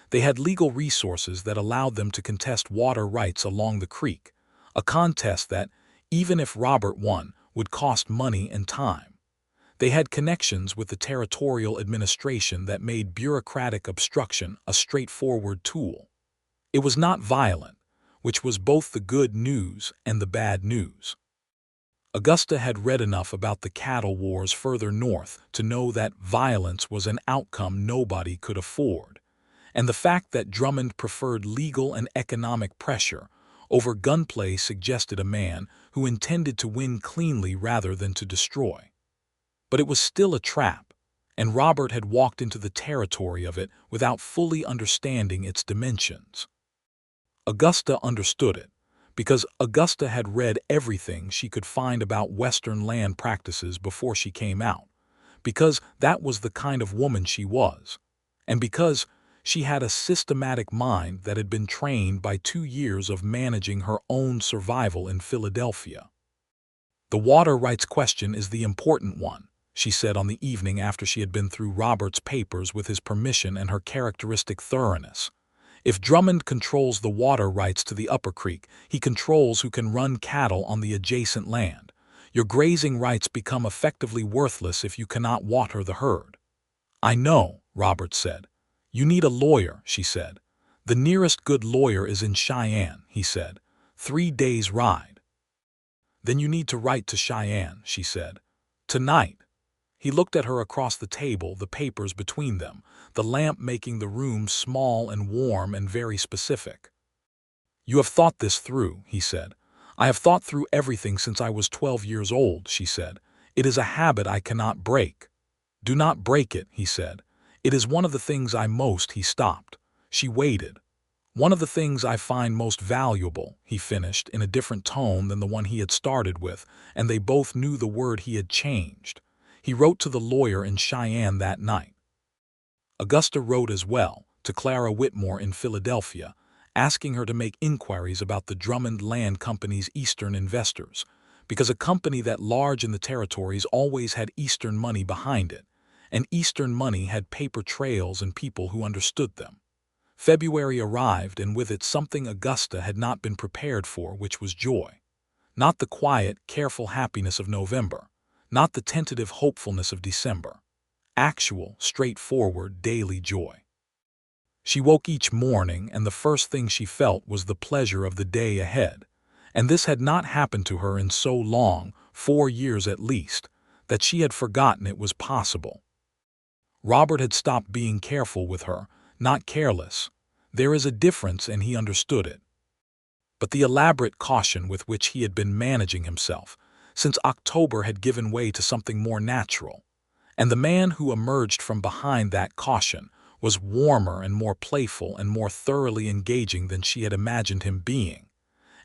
They had legal resources that allowed them to contest water rights along the creek, a contest that, even if Robert won, would cost money and time. They had connections with the territorial administration that made bureaucratic obstruction a straightforward tool. It was not violent, which was both the good news and the bad news. Augusta had read enough about the cattle wars further north to know that violence was an outcome nobody could afford, and the fact that Drummond preferred legal and economic pressure over gunplay suggested a man who intended to win cleanly rather than to destroy. But it was still a trap, and Robert had walked into the territory of it without fully understanding its dimensions. Augusta understood it, because Augusta had read everything she could find about Western land practices before she came out, because that was the kind of woman she was, and because she had a systematic mind that had been trained by 2 years of managing her own survival in Philadelphia. "The water rights question is the important one," she said on the evening after she had been through Robert's papers with his permission and her characteristic thoroughness. "If Drummond controls the water rights to the Upper Creek, he controls who can run cattle on the adjacent land. Your grazing rights become effectively worthless if you cannot water the herd." "I know," Robert said. "You need a lawyer," she said. "The nearest good lawyer is in Cheyenne," he said. 3 days' ride." "Then you need to write to Cheyenne," she said. "Tonight." He looked at her across the table, the papers between them, the lamp making the room small and warm and very specific. "You have thought this through," he said. "I have thought through everything since I was 12 years old," she said. "It is a habit I cannot break." "Do not break it," he said. "It is one of the things I most—" He stopped. She waited. "One of the things I find most valuable," he finished in a different tone than the one he had started with, and they both knew the word he had changed. He wrote to the lawyer in Cheyenne that night. Augusta wrote as well to Clara Whitmore in Philadelphia, asking her to make inquiries about the Drummond Land Company's Eastern investors, because a company that large in the territories always had Eastern money behind it, and Eastern money had paper trails and people who understood them. February arrived, and with it something Augusta had not been prepared for, which was joy. Not the quiet, careful happiness of November, not the tentative hopefulness of December. Actual, straightforward, daily joy. She woke each morning, and the first thing she felt was the pleasure of the day ahead. And this had not happened to her in so long, 4 years at least, that she had forgotten it was possible. Robert had stopped being careful with her, not careless. There is a difference, and he understood it. But the elaborate caution with which he had been managing himself since October had given way to something more natural, and the man who emerged from behind that caution was warmer and more playful and more thoroughly engaging than she had imagined him being,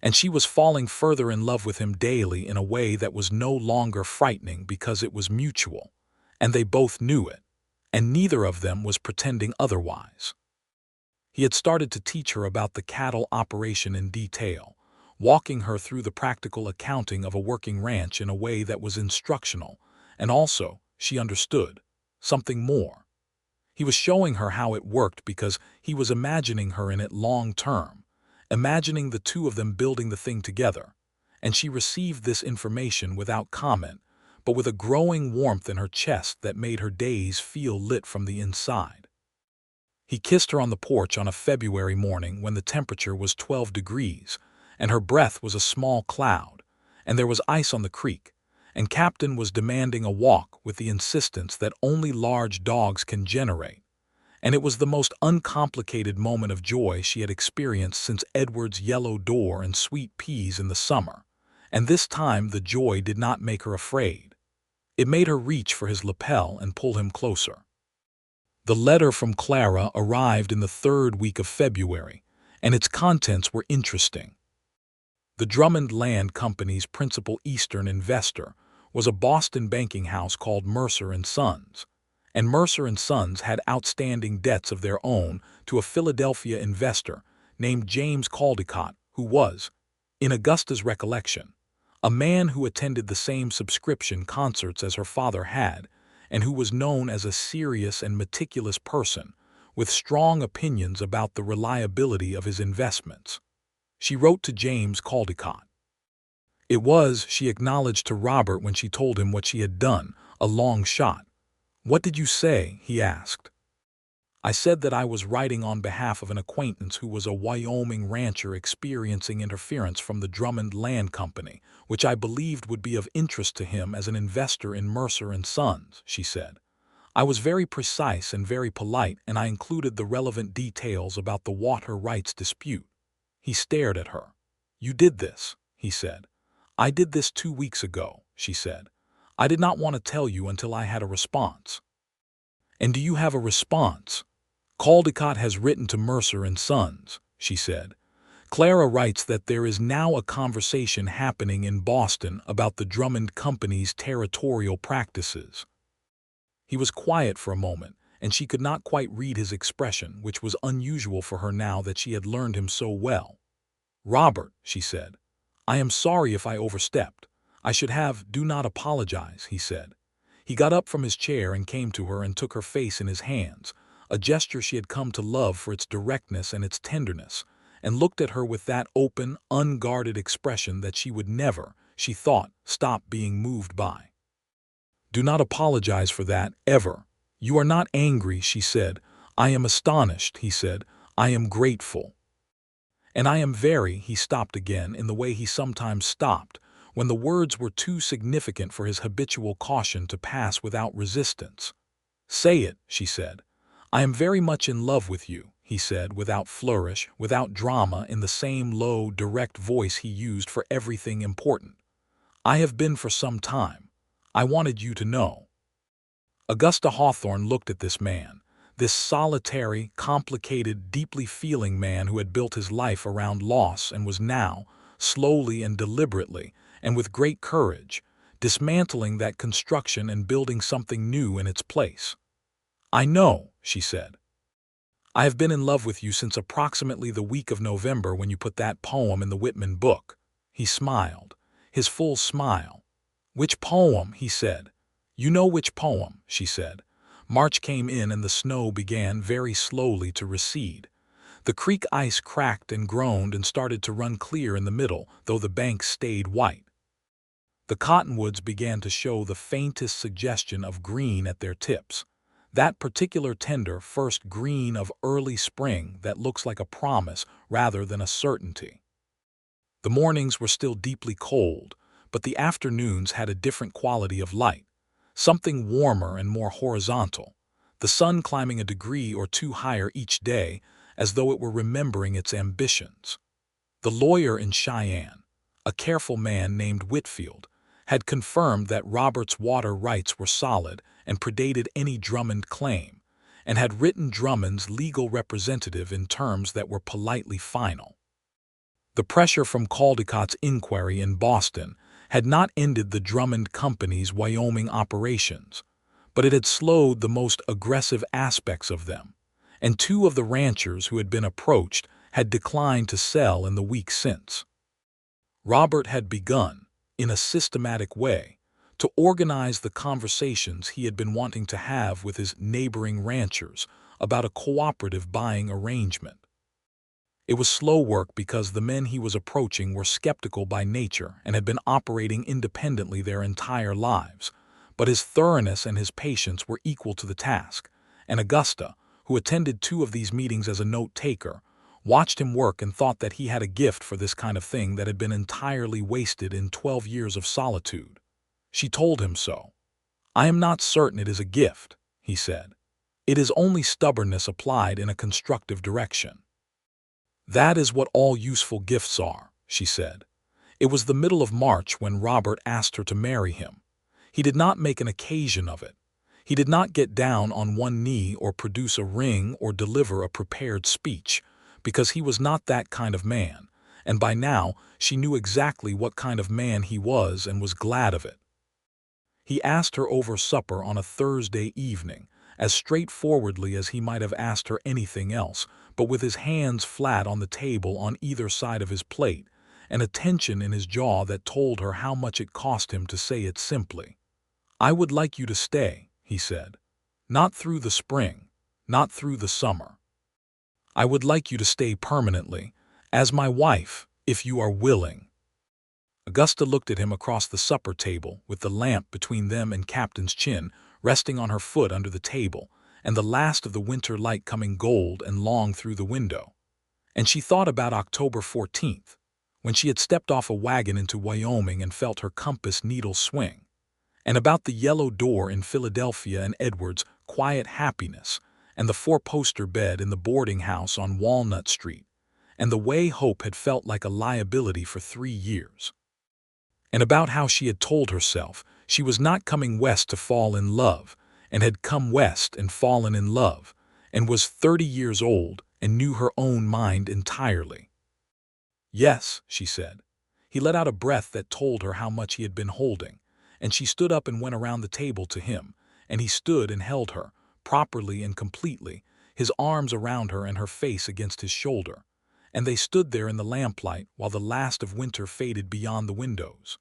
and she was falling further in love with him daily in a way that was no longer frightening because it was mutual, and they both knew it, and neither of them was pretending otherwise. He had started to teach her about the cattle operation in detail, walking her through the practical accounting of a working ranch in a way that was instructional, and also, she understood, something more. He was showing her how it worked because he was imagining her in it long term, imagining the two of them building the thing together, and she received this information without comment, but with a growing warmth in her chest that made her days feel lit from the inside. He kissed her on the porch on a February morning when the temperature was 12 degrees, and her breath was a small cloud, and there was ice on the creek, and Captain was demanding a walk with the insistence that only large dogs can generate, and it was the most uncomplicated moment of joy she had experienced since Edward's yellow door and sweet peas in the summer, and this time the joy did not make her afraid. It made her reach for his lapel and pull him closer. The letter from Clara arrived in the third week of February, and its contents were interesting. The Drummond Land Company's principal Eastern investor was a Boston banking house called Mercer & Sons, and Mercer & Sons had outstanding debts of their own to a Philadelphia investor named James Caldecott, who was, in Augusta's recollection, a man who attended the same subscription concerts as her father had, and who was known as a serious and meticulous person with strong opinions about the reliability of his investments. She wrote to James Caldecott. It was, she acknowledged to Robert when she told him what she had done, a long shot. "What did you say?" he asked. "I said that I was writing on behalf of an acquaintance who was a Wyoming rancher experiencing interference from the Drummond Land Company, which I believed would be of interest to him as an investor in Mercer & Sons," she said. "I was very precise and very polite, and I included the relevant details about the water rights dispute." He stared at her. "You did this," he said. "I did this 2 weeks ago," she said. "I did not want to tell you until I had a response." "And do you have a response?" "Caldecott has written to Mercer & Sons," she said. "Clara writes that there is now a conversation happening in Boston about the Drummond Company's territorial practices." He was quiet for a moment, and she could not quite read his expression, which was unusual for her now that she had learned him so well. "Robert," she said, "I am sorry if I overstepped. I should have, do not apologize," he said. He got up from his chair and came to her and took her face in his hands, a gesture she had come to love for its directness and its tenderness, and looked at her with that open, unguarded expression that she would never, she thought, stop being moved by. "Do not apologize for that, ever. You are not angry," she said. "I am astonished," he said. "I am grateful. And I am very—" He stopped again in the way he sometimes stopped, when the words were too significant for his habitual caution to pass without resistance. "Say it," she said. "I am very much in love with you," he said, without flourish, without drama, in the same low, direct voice he used for everything important. "I have been for some time. I wanted you to know." Augusta Hawthorne looked at this man, this solitary, complicated, deeply feeling man who had built his life around loss and was now, slowly and deliberately, and with great courage, dismantling that construction and building something new in its place. "I know," she said. "I have been in love with you since approximately the week of November when you put that poem in the Whitman book." He smiled, his full smile. "Which poem?" he said. "You know which poem," she said. March came in and the snow began very slowly to recede. The creek ice cracked and groaned and started to run clear in the middle, though the banks stayed white. The cottonwoods began to show the faintest suggestion of green at their tips, that particular tender first green of early spring that looks like a promise rather than a certainty. The mornings were still deeply cold, but the afternoons had a different quality of light, something warmer and more horizontal, the sun climbing a degree or two higher each day as though it were remembering its ambitions. The lawyer in Cheyenne, a careful man named Whitfield, had confirmed that Robert's water rights were solid and predated any Drummond claim, and had written Drummond's legal representative in terms that were politely final. The pressure from Caldecott's inquiry in Boston had not ended the Drummond Company's Wyoming operations, but it had slowed the most aggressive aspects of them, and 2 of the ranchers who had been approached had declined to sell in the week since. Robert had begun, in a systematic way, to organize the conversations he had been wanting to have with his neighboring ranchers about a cooperative buying arrangement. It was slow work because the men he was approaching were skeptical by nature and had been operating independently their entire lives, but his thoroughness and his patience were equal to the task, and Augusta, who attended 2 of these meetings as a note-taker, watched him work and thought that he had a gift for this kind of thing that had been entirely wasted in 12 years of solitude. She told him so. "I am not certain it is a gift," he said. "It is only stubbornness applied in a constructive direction." "That is what all useful gifts are," she said. It was the middle of March when Robert asked her to marry him. He did not make an occasion of it. He did not get down on one knee or produce a ring or deliver a prepared speech, because he was not that kind of man, and by now she knew exactly what kind of man he was and was glad of it. He asked her over supper on a Thursday evening, as straightforwardly as he might have asked her anything else, but with his hands flat on the table on either side of his plate, and a tension in his jaw that told her how much it cost him to say it simply. "I would like you to stay," he said. "Not through the spring, not through the summer. I would like you to stay permanently, as my wife, if you are willing." Augusta looked at him across the supper table, with the lamp between them and Captain's chin, resting on her foot under the table, and the last of the winter light coming gold and long through the window. And she thought about October 14th, when she had stepped off a wagon into Wyoming and felt her compass needle swing, and about the yellow door in Philadelphia and Edward's quiet happiness, and the four-poster bed in the boarding house on Walnut Street, and the way Hope had felt like a liability for 3 years. And about how she had told herself she was not coming west to fall in love, and had come west and fallen in love, and was 30 years old and knew her own mind entirely. "Yes," she said. He let out a breath that told her how much he had been holding, and she stood up and went around the table to him, and he stood and held her, properly and completely, his arms around her and her face against his shoulder, and they stood there in the lamplight while the last of winter faded beyond the windows.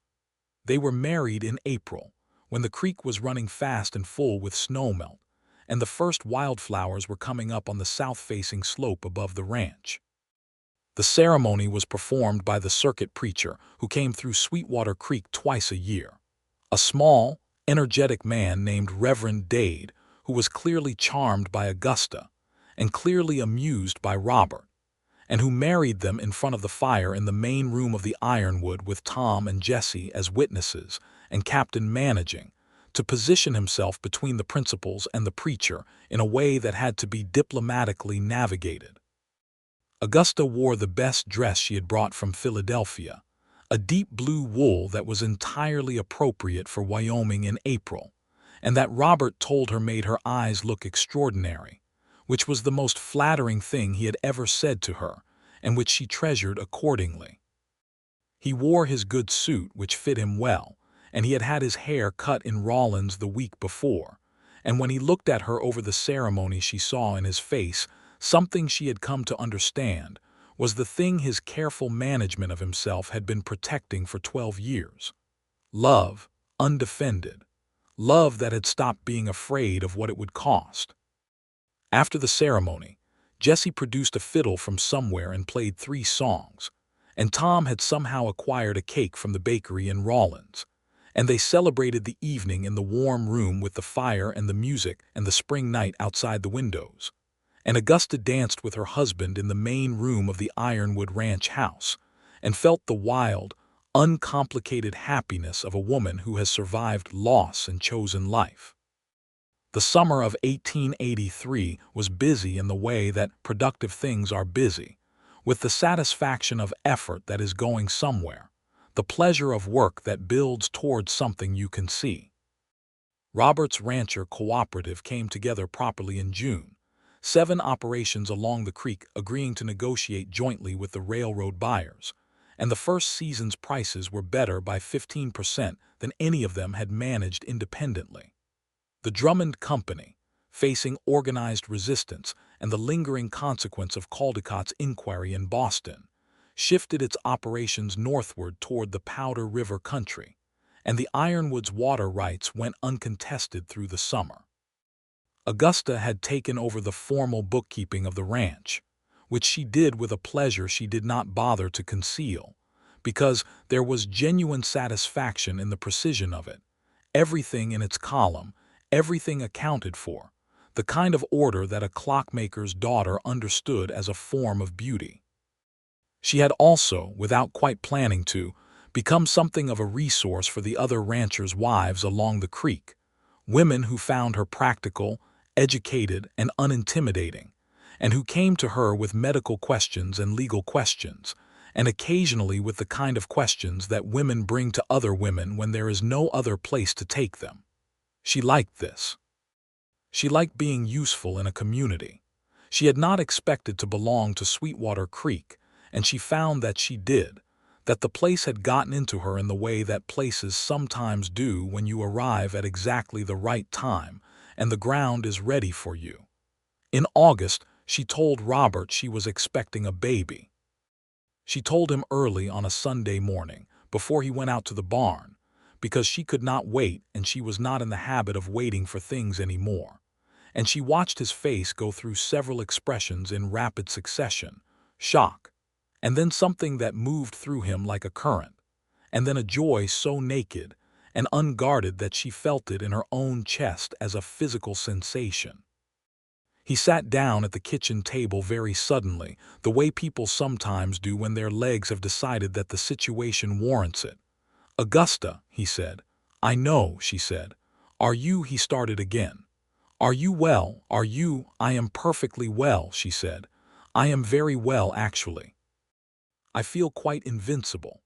They were married in April, when the creek was running fast and full with snowmelt, and the first wildflowers were coming up on the south-facing slope above the ranch. The ceremony was performed by the circuit preacher who came through Sweetwater Creek twice a year, a small, energetic man named Reverend Dade, who was clearly charmed by Augusta and clearly amused by Robert, and who married them in front of the fire in the main room of the Ironwood with Tom and Jesse as witnesses and Captain managing, to position himself between the principals and the preacher in a way that had to be diplomatically navigated. Augusta wore the best dress she had brought from Philadelphia, a deep blue wool that was entirely appropriate for Wyoming in April, and that Robert told her made her eyes look extraordinary, which was the most flattering thing he had ever said to her, and which she treasured accordingly. He wore his good suit, which fit him well, and he had had his hair cut in Rawlins the week before, and when he looked at her over the ceremony she saw in his face something she had come to understand was the thing his careful management of himself had been protecting for 12 years. Love, undefended. Love that had stopped being afraid of what it would cost. After the ceremony, Jesse produced a fiddle from somewhere and played 3 songs, and Tom had somehow acquired a cake from the bakery in Rawlins, and they celebrated the evening in the warm room with the fire and the music and the spring night outside the windows. And Augusta danced with her husband in the main room of the Ironwood Ranch house, and felt the wild, uncomplicated happiness of a woman who has survived loss and chosen life. The summer of 1883 was busy in the way that productive things are busy, with the satisfaction of effort that is going somewhere, the pleasure of work that builds towards something you can see. Robert's Rancher Cooperative came together properly in June, 7 operations along the creek agreeing to negotiate jointly with the railroad buyers, and the first season's prices were better by 15% than any of them had managed independently. The Drummond Company, facing organized resistance and the lingering consequence of Caldicott's inquiry in Boston, shifted its operations northward toward the Powder River country, and the Ironwood's water rights went uncontested through the summer. Augusta had taken over the formal bookkeeping of the ranch, which she did with a pleasure she did not bother to conceal, because there was genuine satisfaction in the precision of it, everything in its column, everything accounted for, the kind of order that a clockmaker's daughter understood as a form of beauty. She had also, without quite planning to, become something of a resource for the other ranchers' wives along the creek, women who found her practical, educated, and unintimidating, and who came to her with medical questions and legal questions, and occasionally with the kind of questions that women bring to other women when there is no other place to take them. She liked this. She liked being useful in a community. She had not expected to belong to Sweetwater Creek, and she found that she did, that the place had gotten into her in the way that places sometimes do when you arrive at exactly the right time and the ground is ready for you. In August, she told Robert she was expecting a baby. She told him early on a Sunday morning, before he went out to the barn, because she could not wait and she was not in the habit of waiting for things anymore. And she watched his face go through several expressions in rapid succession: shock, and then something that moved through him like a current, and then a joy so naked and unguarded that she felt it in her own chest as a physical sensation. He sat down at the kitchen table very suddenly, the way people sometimes do when their legs have decided that the situation warrants it. "Augusta," he said. "I know," she said. "Are you?" He started again. "Are you well? Are you?" "I am perfectly well," she said. "I am very well, actually. I feel quite invincible."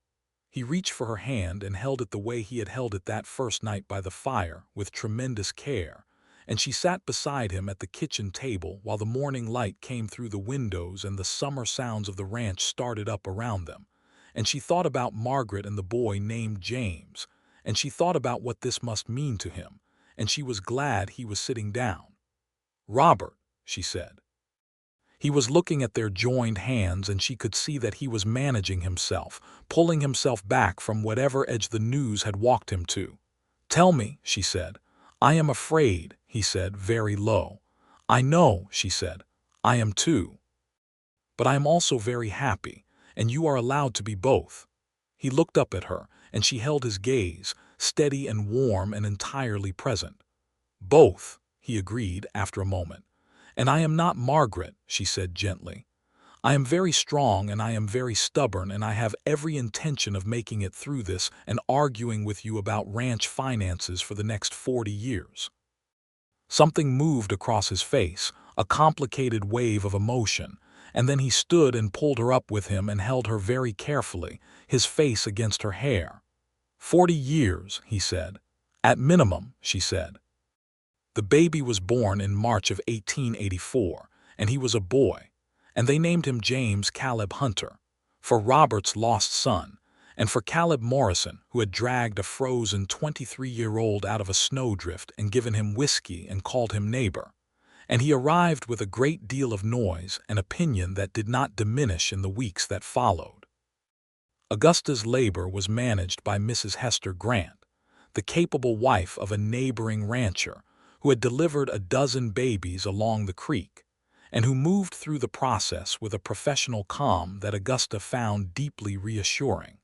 He reached for her hand and held it the way he had held it that first night by the fire, with tremendous care, and she sat beside him at the kitchen table while the morning light came through the windows and the summer sounds of the ranch started up around them. And she thought about Margaret and the boy named James, and she thought about what this must mean to him, and she was glad he was sitting down. "Robert," she said. He was looking at their joined hands, and she could see that he was managing himself, pulling himself back from whatever edge the news had walked him to. "Tell me," she said. "I am afraid," he said, very low. "I know," she said. "I am too. But I am also very happy, and you are allowed to be both." He looked up at her, and she held his gaze, steady and warm and entirely present. "Both," he agreed after a moment. "And I am not Margaret," she said gently. "I am very strong and I am very stubborn, and I have every intention of making it through this and arguing with you about ranch finances for the next 40 years. Something moved across his face, a complicated wave of emotion, and then he stood and pulled her up with him and held her very carefully, his face against her hair. "40 years," he said. "At minimum," she said. The baby was born in March of 1884, and he was a boy, and they named him James Caleb Hunter, for Robert's lost son, and for Caleb Morrison, who had dragged a frozen 23-year-old out of a snowdrift and given him whiskey and called him neighbor. And he arrived with a great deal of noise and opinion that did not diminish in the weeks that followed. Augusta's labor was managed by Mrs. Hester Grant, the capable wife of a neighboring rancher, who had delivered a dozen babies along the creek, and who moved through the process with a professional calm that Augusta found deeply reassuring.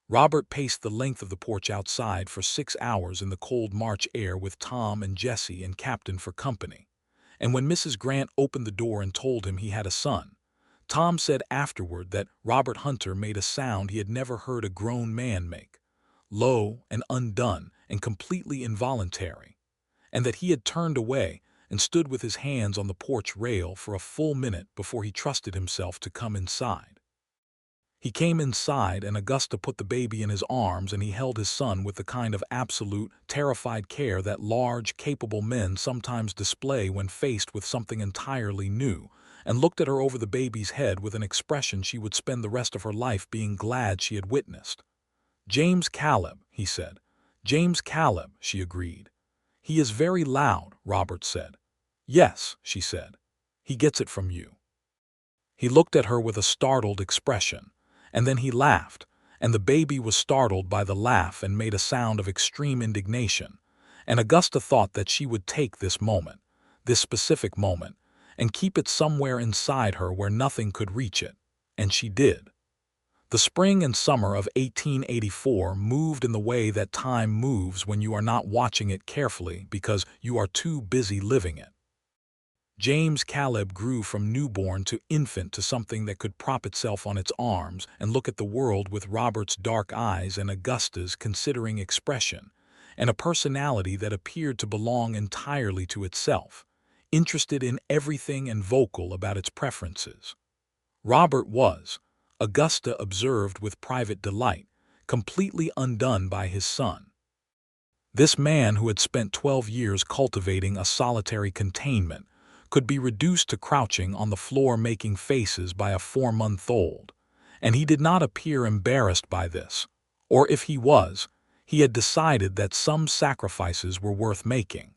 Robert paced the length of the porch outside for 6 hours in the cold March air with Tom and Jessie and Captain for company, and when Mrs. Grant opened the door and told him he had a son, Tom said afterward that Robert Hunter made a sound he had never heard a grown man make, low and undone and completely involuntary, and that he had turned away and stood with his hands on the porch rail for a full minute before he trusted himself to come inside. He came inside, and Augusta put the baby in his arms, and he held his son with the kind of absolute, terrified care that large, capable men sometimes display when faced with something entirely new, and looked at her over the baby's head with an expression she would spend the rest of her life being glad she had witnessed. "James Caleb," he said. "James Caleb," she agreed. "He is very loud," Robert said. "Yes," she said. "He gets it from you." He looked at her with a startled expression, and then he laughed, and the baby was startled by the laugh and made a sound of extreme indignation, and Augusta thought that she would take this moment, this specific moment, and keep it somewhere inside her where nothing could reach it, and she did. The spring and summer of 1884 moved in the way that time moves when you are not watching it carefully because you are too busy living it. James Caleb grew from newborn to infant to something that could prop itself on its arms and look at the world with Robert's dark eyes and Augusta's considering expression, and a personality that appeared to belong entirely to itself, interested in everything and vocal about its preferences. Robert was, Augusta observed with private delight, completely undone by his son. This man, who had spent 12 years cultivating a solitary containment, could be reduced to crouching on the floor making faces by a 4-month-old, and he did not appear embarrassed by this, or if he was, he had decided that some sacrifices were worth making.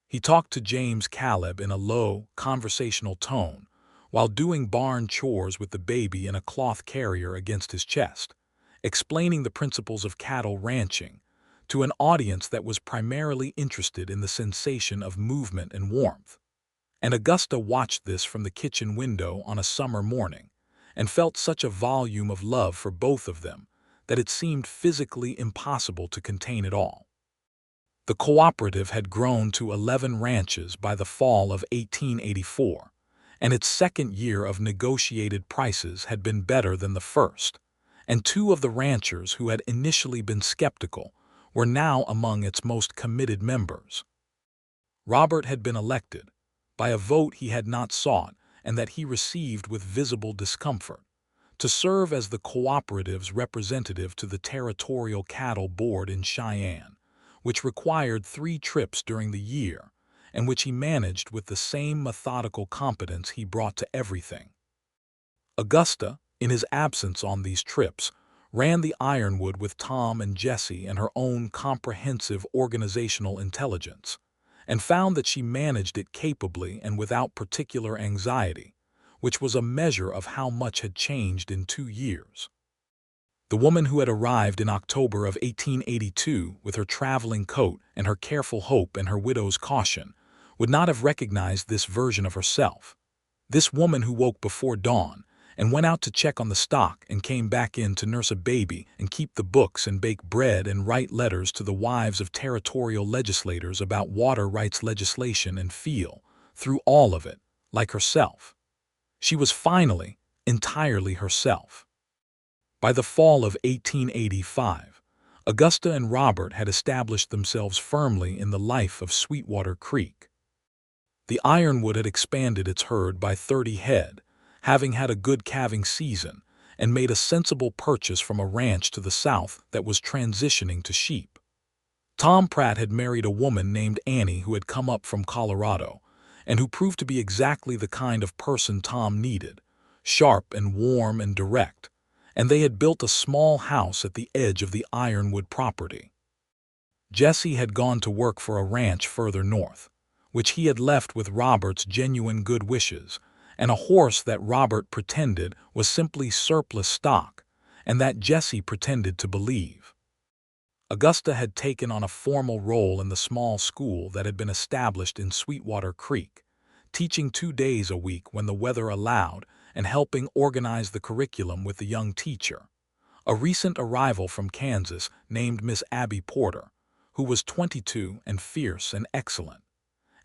He talked to James Caleb in a low, conversational tone, while doing barn chores with the baby in a cloth carrier against his chest, explaining the principles of cattle ranching to an audience that was primarily interested in the sensation of movement and warmth. And Augusta watched this from the kitchen window on a summer morning, and felt such a volume of love for both of them that it seemed physically impossible to contain it all. The cooperative had grown to 11 ranches by the fall of 1884, and its second year of negotiated prices had been better than the first, and 2 of the ranchers who had initially been skeptical were now among its most committed members. Robert had been elected, by a vote he had not sought and that he received with visible discomfort, to serve as the cooperative's representative to the Territorial Cattle Board in Cheyenne, which required 3 trips during the year, and which he managed with the same methodical competence he brought to everything. Augusta, in his absence on these trips, ran the Ironwood with Tom and Jesse and her own comprehensive organizational intelligence, and found that she managed it capably and without particular anxiety, which was a measure of how much had changed in 2 years. The woman who had arrived in October of 1882 with her traveling coat and her careful hope and her widow's caution would not have recognized this version of herself. This woman who woke before dawn and went out to check on the stock and came back in to nurse a baby and keep the books and bake bread and write letters to the wives of territorial legislators about water rights legislation and feel, through all of it, like herself. She was finally entirely herself. By the fall of 1885, Augusta and Robert had established themselves firmly in the life of Sweetwater Creek. The Ironwood had expanded its herd by 30 head, having had a good calving season, and made a sensible purchase from a ranch to the south that was transitioning to sheep. Tom Pratt had married a woman named Annie who had come up from Colorado, and who proved to be exactly the kind of person Tom needed, sharp and warm and direct, and they had built a small house at the edge of the Ironwood property. Jesse had gone to work for a ranch further north, which he had left with Robert's genuine good wishes, and a horse that Robert pretended was simply surplus stock, and that Jesse pretended to believe. Augusta had taken on a formal role in the small school that had been established in Sweetwater Creek, teaching 2 days a week when the weather allowed and helping organize the curriculum with the young teacher, a recent arrival from Kansas named Miss Abby Porter, who was 22 and fierce and excellent,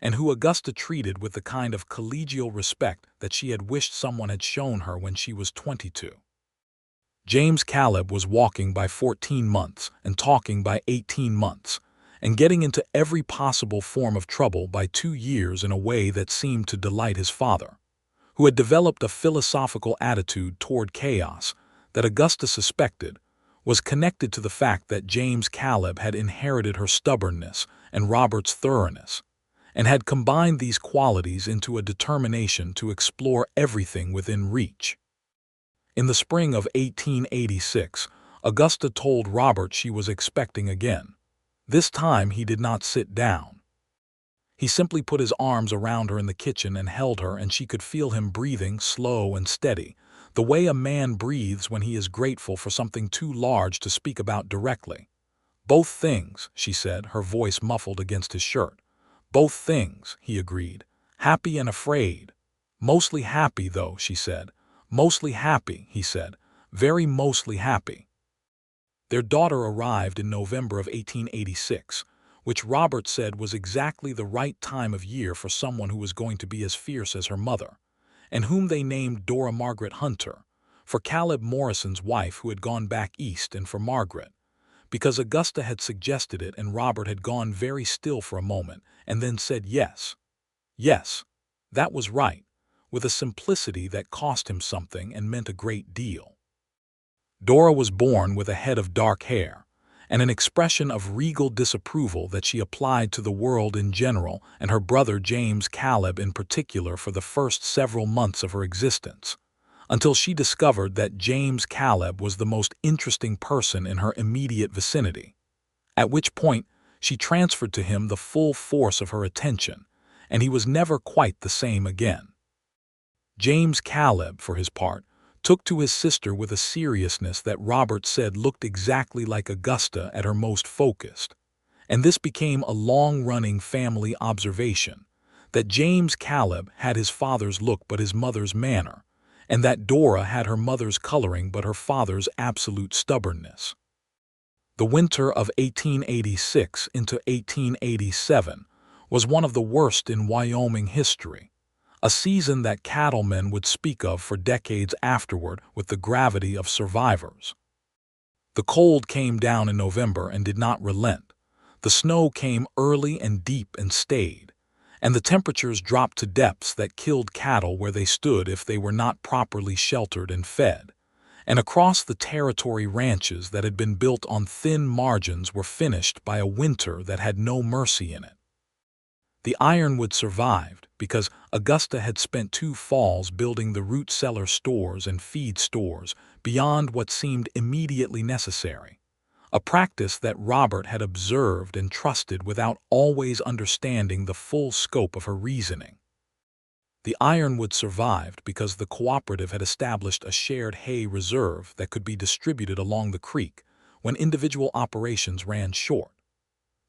and who Augusta treated with the kind of collegial respect that she had wished someone had shown her when she was 22. James Caleb was walking by 14 months and talking by 18 months, and getting into every possible form of trouble by 2 years in a way that seemed to delight his father, who had developed a philosophical attitude toward chaos that Augusta suspected was connected to the fact that James Caleb had inherited her stubbornness and Robert's thoroughness, and had combined these qualities into a determination to explore everything within reach. In the spring of 1886, Augusta told Robert she was expecting again. This time he did not sit down. He simply put his arms around her in the kitchen and held her, and she could feel him breathing slow and steady, the way a man breathes when he is grateful for something too large to speak about directly. "Both things," she said, her voice muffled against his shirt. "Both things," he agreed. "Happy and afraid." "Mostly happy, though," she said. "Mostly happy," he said. "Very mostly happy." Their daughter arrived in November of 1886, which Robert said was exactly the right time of year for someone who was going to be as fierce as her mother, and whom they named Dora Margaret Hunter, for Caleb Morrison's wife who had gone back east, and for Margaret, because Augusta had suggested it, and Robert had gone very still for a moment and then said yes. Yes, that was right, with a simplicity that cost him something and meant a great deal. Dora was born with a head of dark hair, and an expression of regal disapproval that she applied to the world in general and her brother James Caleb in particular for the first several months of her existence, until she discovered that James Caleb was the most interesting person in her immediate vicinity, at which point she transferred to him the full force of her attention, and he was never quite the same again. James Caleb, for his part, took to his sister with a seriousness that Robert said looked exactly like Augusta at her most focused, and this became a long-running family observation, that James Caleb had his father's look but his mother's manner, and that Dora had her mother's coloring but her father's absolute stubbornness. The winter of 1886 into 1887 was one of the worst in Wyoming history, a season that cattlemen would speak of for decades afterward with the gravity of survivors. The cold came down in November and did not relent. The snow came early and deep and stayed, and the temperatures dropped to depths that killed cattle where they stood if they were not properly sheltered and fed. And across the territory, ranches that had been built on thin margins were finished by a winter that had no mercy in it. The Ironwood survived because Augusta had spent 2 falls building the root cellar stores and feed stores beyond what seemed immediately necessary, a practice that Robert had observed and trusted without always understanding the full scope of her reasoning. The Ironwood survived because the cooperative had established a shared hay reserve that could be distributed along the creek when individual operations ran short.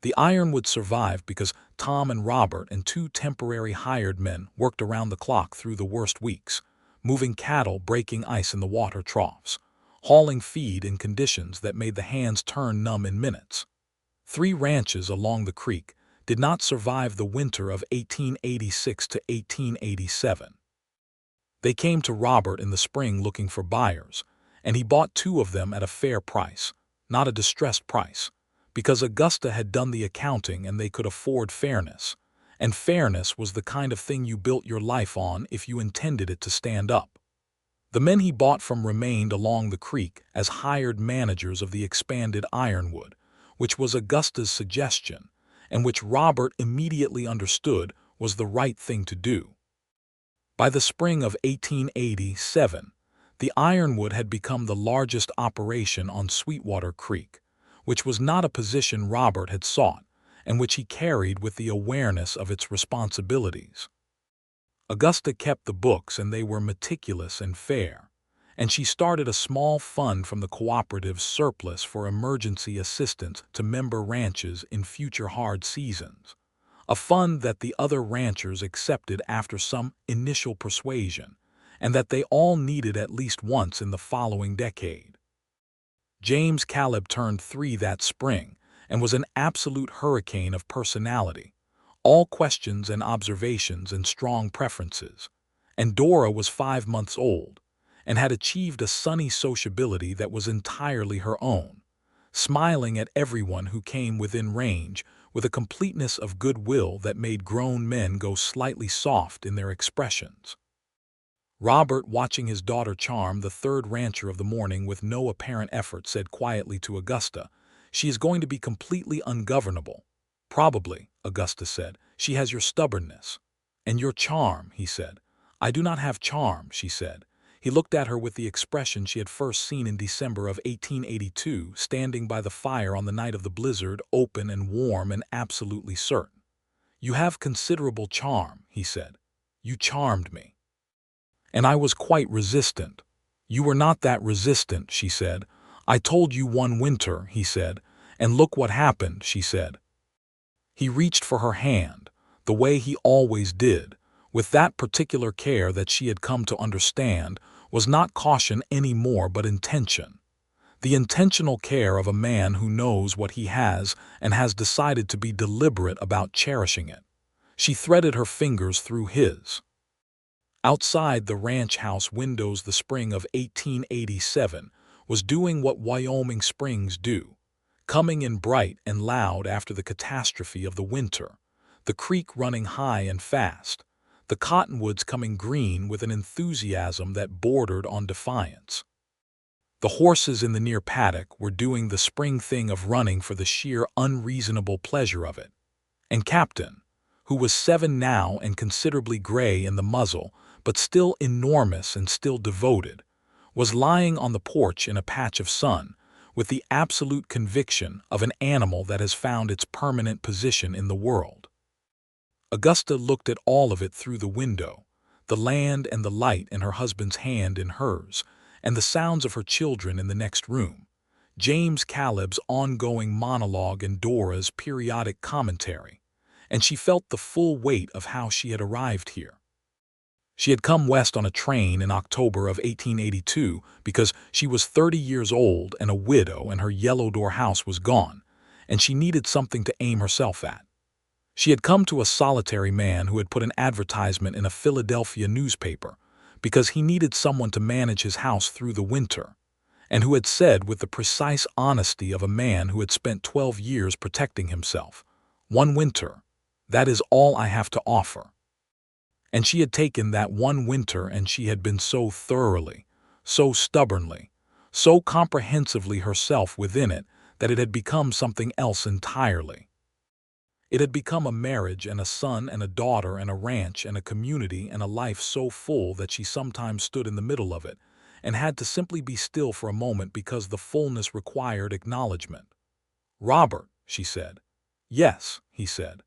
The Ironwood survived because Tom and Robert and 2 temporary hired men worked around the clock through the worst weeks, moving cattle, breaking ice in the water troughs, hauling feed in conditions that made the hands turn numb in minutes. 3 ranches along the creek did not survive the winter of 1886 to 1887. They came to Robert in the spring looking for buyers, and he bought 2 of them at a fair price, not a distressed price, because Augusta had done the accounting and they could afford fairness, and fairness was the kind of thing you built your life on if you intended it to stand up. The men he bought from remained along the creek as hired managers of the expanded Ironwood, which was Augusta's suggestion, and which Robert immediately understood was the right thing to do. By the spring of 1887, the Ironwood had become the largest operation on Sweetwater Creek, which was not a position Robert had sought, and which he carried with the awareness of its responsibilities. Augusta kept the books and they were meticulous and fair, and she started a small fund from the cooperative's surplus for emergency assistance to member ranches in future hard seasons, a fund that the other ranchers accepted after some initial persuasion, and that they all needed at least once in the following decade. James Caleb turned 3 that spring and was an absolute hurricane of personality, all questions and observations and strong preferences, and Dora was 5 months old and had achieved a sunny sociability that was entirely her own, smiling at everyone who came within range with a completeness of goodwill that made grown men go slightly soft in their expressions. Robert, watching his daughter charm the 3rd rancher of the morning with no apparent effort, said quietly to Augusta, "She is going to be completely ungovernable." "Probably," Augusta said. "She has your stubbornness." "And your charm," he said. "I do not have charm," she said. He looked at her with the expression she had first seen in December of 1882, standing by the fire on the night of the blizzard, open and warm and absolutely certain. "You have considerable charm," he said. "You charmed me." "And I was quite resistant." "You were not that resistant," she said. "I told you one winter," he said, "and look what happened," she said. He reached for her hand, the way he always did, with that particular care that she had come to understand was not caution any more but intention. The intentional care of a man who knows what he has and has decided to be deliberate about cherishing it. She threaded her fingers through his. Outside the ranch house windows, the spring of 1887 was doing what Wyoming springs do, coming in bright and loud after the catastrophe of the winter, the creek running high and fast, the cottonwoods coming green with an enthusiasm that bordered on defiance. The horses in the near paddock were doing the spring thing of running for the sheer unreasonable pleasure of it. And Captain, who was 7 now and considerably gray in the muzzle, but still enormous and still devoted, was lying on the porch in a patch of sun, with the absolute conviction of an animal that has found its permanent position in the world. Augusta looked at all of it through the window, the land and the light in her husband's hand in hers, and the sounds of her children in the next room, James Caleb's ongoing monologue and Dora's periodic commentary, and she felt the full weight of how she had arrived here. She had come west on a train in October of 1882 because she was 30 years old and a widow and her yellow door house was gone, and she needed something to aim herself at. She had come to a solitary man who had put an advertisement in a Philadelphia newspaper because he needed someone to manage his house through the winter, and who had said with the precise honesty of a man who had spent 12 years protecting himself, "One winter, that is all I have to offer." And she had taken that one winter, and she had been so thoroughly, so stubbornly, so comprehensively herself within it that it had become something else entirely. It had become a marriage and a son and a daughter and a ranch and a community and a life so full that she sometimes stood in the middle of it and had to simply be still for a moment because the fullness required acknowledgement. "Robert," she said. "Yes," he said.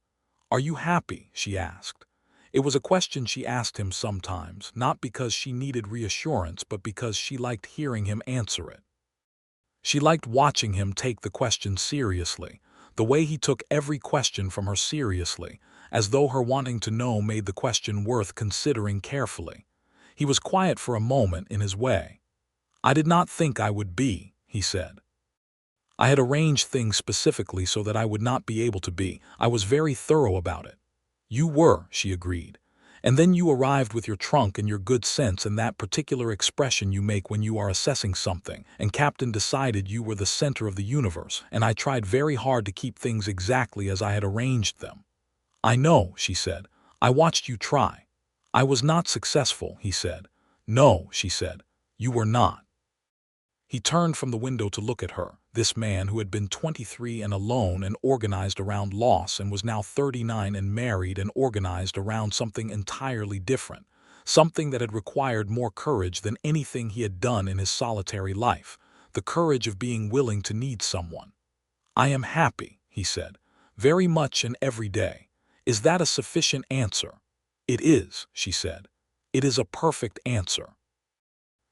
"Are you happy?" she asked. It was a question she asked him sometimes, not because she needed reassurance, but because she liked hearing him answer it. She liked watching him take the question seriously, the way he took every question from her seriously, as though her wanting to know made the question worth considering carefully. He was quiet for a moment in his way. "I did not think I would be," he said. "I had arranged things specifically so that I would not be able to be. I was very thorough about it." "You were," she agreed. "And then you arrived with your trunk and your good sense and that particular expression you make when you are assessing something, and Captain decided you were the center of the universe, and I tried very hard to keep things exactly as I had arranged them." "I know," she said. "I watched you try." "I was not successful," he said. "No," she said. "You were not." He turned from the window to look at her, this man who had been 23 and alone and organized around loss and was now 39 and married and organized around something entirely different, something that had required more courage than anything he had done in his solitary life, the courage of being willing to need someone. "I am happy," he said, "very much and every day. Is that a sufficient answer?" "It is," she said. "It is a perfect answer."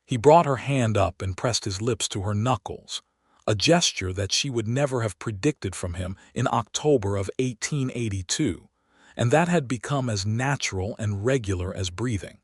He brought her hand up and pressed his lips to her knuckles, a gesture that she would never have predicted from him in October of 1882, and that had become as natural and regular as breathing.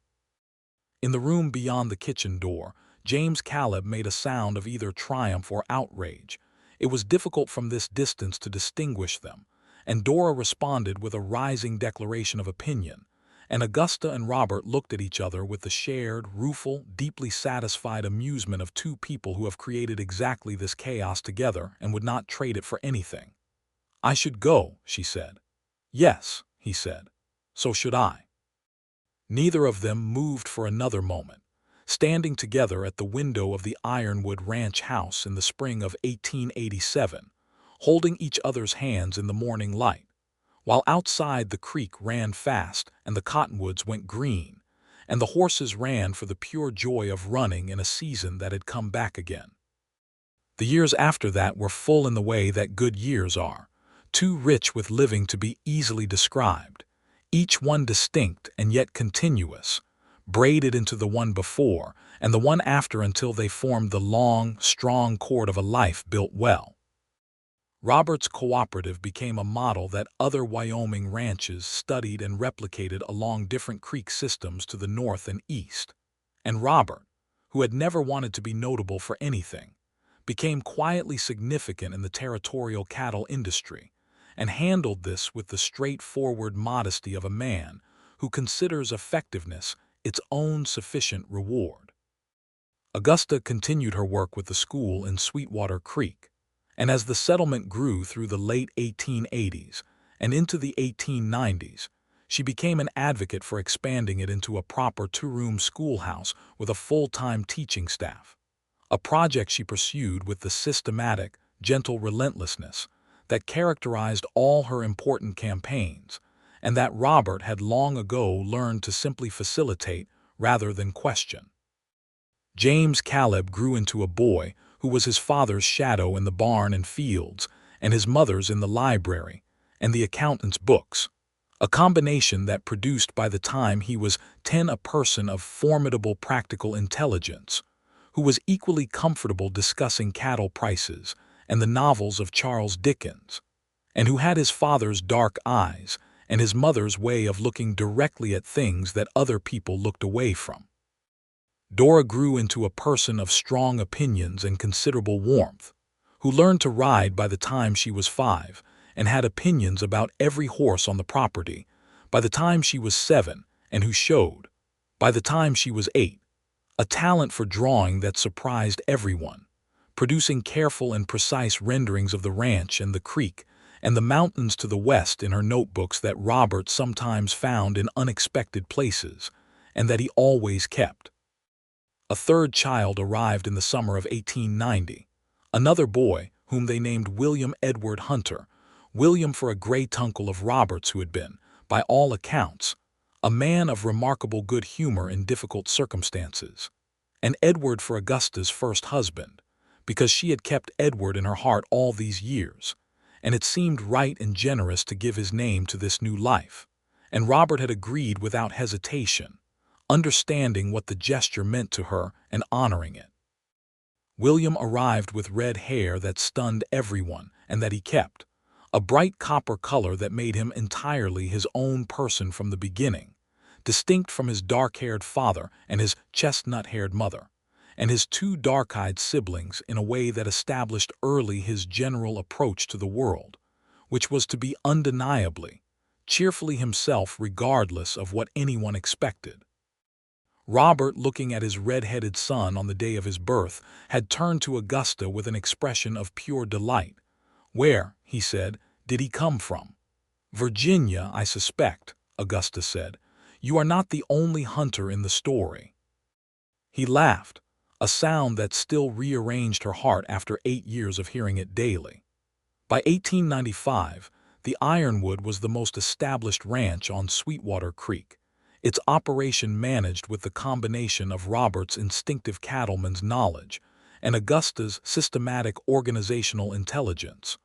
In the room beyond the kitchen door, James Caleb made a sound of either triumph or outrage. It was difficult from this distance to distinguish them, and Dora responded with a rising declaration of opinion, and Augusta and Robert looked at each other with the shared, rueful, deeply satisfied amusement of two people who have created exactly this chaos together and would not trade it for anything. "I should go," she said. "Yes," he said. "So should I." Neither of them moved for another moment, standing together at the window of the Ironwood ranch house in the spring of 1887, holding each other's hands in the morning light, while outside the creek ran fast and the cottonwoods went green, and the horses ran for the pure joy of running in a season that had come back again. The years after that were full in the way that good years are, too rich with living to be easily described, each one distinct and yet continuous, braided into the one before and the one after until they formed the long, strong cord of a life built well. Robert's cooperative became a model that other Wyoming ranches studied and replicated along different creek systems to the north and east, and Robert, who had never wanted to be notable for anything, became quietly significant in the territorial cattle industry, and handled this with the straightforward modesty of a man who considers effectiveness its own sufficient reward. Augusta continued her work with the school in Sweetwater Creek, and as the settlement grew through the late 1880s and into the 1890s, she became an advocate for expanding it into a proper two-room schoolhouse with a full-time teaching staff. a project she pursued with the systematic, gentle relentlessness that characterized all her important campaigns, and that Robert had long ago learned to simply facilitate rather than question. James Caleb grew into a boy who was his father's shadow in the barn and fields, and his mother's in the library and the accountant's books, a combination that produced by the time he was 10 a person of formidable practical intelligence, who was equally comfortable discussing cattle prices and the novels of Charles Dickens, and who had his father's dark eyes and his mother's way of looking directly at things that other people looked away from. Dora grew into a person of strong opinions and considerable warmth, who learned to ride by the time she was 5 and had opinions about every horse on the property by the time she was 7, and who showed, by the time she was 8, a talent for drawing that surprised everyone, producing careful and precise renderings of the ranch and the creek and the mountains to the west in her notebooks that Robert sometimes found in unexpected places, and that he always kept. A third child arrived in the summer of 1890, another boy whom they named William Edward Hunter, William for a great uncle of Robert's who had been, by all accounts, a man of remarkable good humor in difficult circumstances, and Edward for Augusta's first husband, because she had kept Edward in her heart all these years, and it seemed right and generous to give his name to this new life, and Robert had agreed without hesitation, understanding what the gesture meant to her and honoring it. William arrived with red hair that stunned everyone and that he kept, a bright copper color that made him entirely his own person from the beginning, distinct from his dark-haired father and his chestnut-haired mother, and his 2 dark-eyed siblings in a way that established early his general approach to the world, which was to be undeniably, cheerfully himself regardless of what anyone expected. Robert, looking at his red-headed son on the day of his birth, had turned to Augusta with an expression of pure delight. "Where," he said, "did he come from?" "Virginia, I suspect," Augusta said. "You are not the only Hunter in the story." He laughed, a sound that still rearranged her heart after 8 years of hearing it daily. By 1895, the Ironwood was the most established ranch on Sweetwater Creek, its operation managed with the combination of Robert's instinctive cattleman's knowledge and Augusta's systematic organizational intelligence,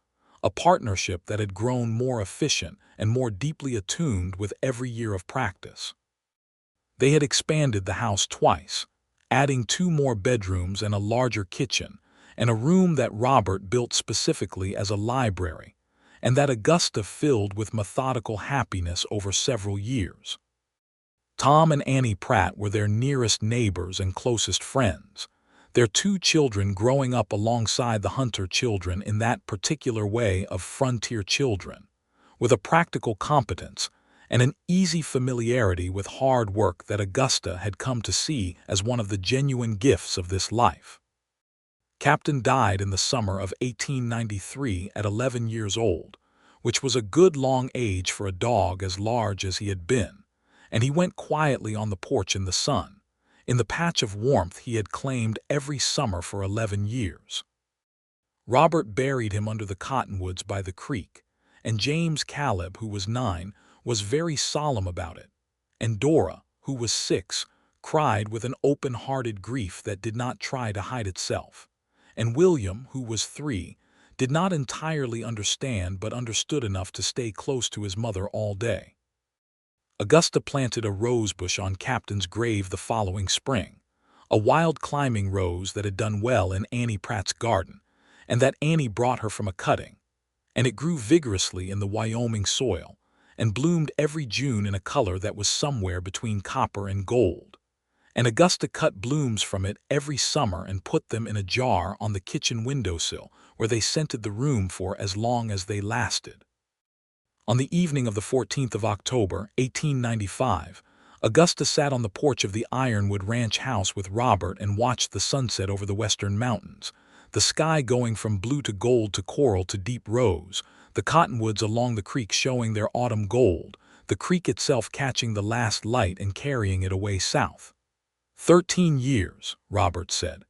a partnership that had grown more efficient and more deeply attuned with every year of practice. They had expanded the house twice, adding 2 more bedrooms and a larger kitchen, and a room that Robert built specifically as a library, and that Augusta filled with methodical happiness over several years. Tom and Annie Pratt were their nearest neighbors and closest friends, their 2 children growing up alongside the Hunter children in that particular way of frontier children, with a practical competence and an easy familiarity with hard work that Augusta had come to see as one of the genuine gifts of this life. Captain died in the summer of 1893 at 11 years old, which was a good long age for a dog as large as he had been, and he went quietly on the porch in the sun, in the patch of warmth he had claimed every summer for 11 years. Robert buried him under the cottonwoods by the creek, and James Caleb, who was 9, was very solemn about it, and Dora, who was 6, cried with an open-hearted grief that did not try to hide itself, and William, who was 3, did not entirely understand but understood enough to stay close to his mother all day. Augusta planted a rosebush on Captain's grave the following spring, a wild climbing rose that had done well in Annie Pratt's garden, and that Annie brought her from a cutting, and it grew vigorously in the Wyoming soil, and bloomed every June in a color that was somewhere between copper and gold, and Augusta cut blooms from it every summer and put them in a jar on the kitchen windowsill, where they scented the room for as long as they lasted. On the evening of the 14th of October, 1895, Augusta sat on the porch of the Ironwood ranch house with Robert and watched the sunset over the western mountains, the sky going from blue to gold to coral to deep rose, the cottonwoods along the creek showing their autumn gold, the creek itself catching the last light and carrying it away south. 13 years, Robert said.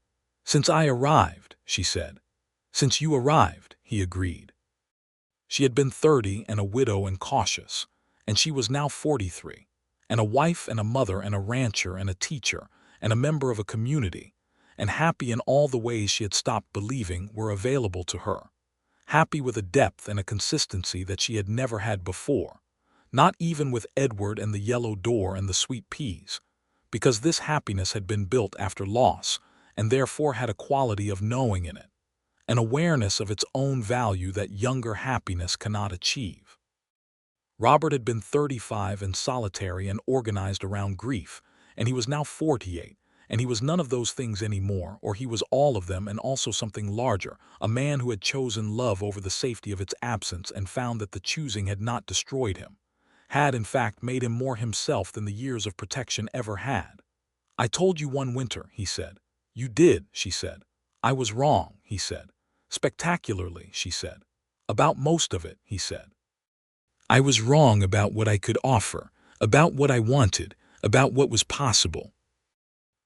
"Since I arrived," she said. "Since you arrived," he agreed. She had been 30 and a widow and cautious, and she was now 43, and a wife and a mother and a rancher and a teacher and a member of a community, and happy in all the ways she had stopped believing were available to her. Happy with a depth and a consistency that she had never had before, not even with Edward and the yellow door and the sweet peas, because this happiness had been built after loss and therefore had a quality of knowing in it, an awareness of its own value that younger happiness cannot achieve. Robert had been 35 and solitary and organized around grief, and he was now 48, and he was none of those things anymore, or he was all of them and also something larger, a man who had chosen love over the safety of its absence and found that the choosing had not destroyed him, had in fact made him more himself than the years of protection ever had. "I told you one winter," he said. "You did," she said. "I was wrong," he said. "Spectacularly," she said. "About most of it," he said. "I was wrong about what I could offer, about what I wanted, about what was possible."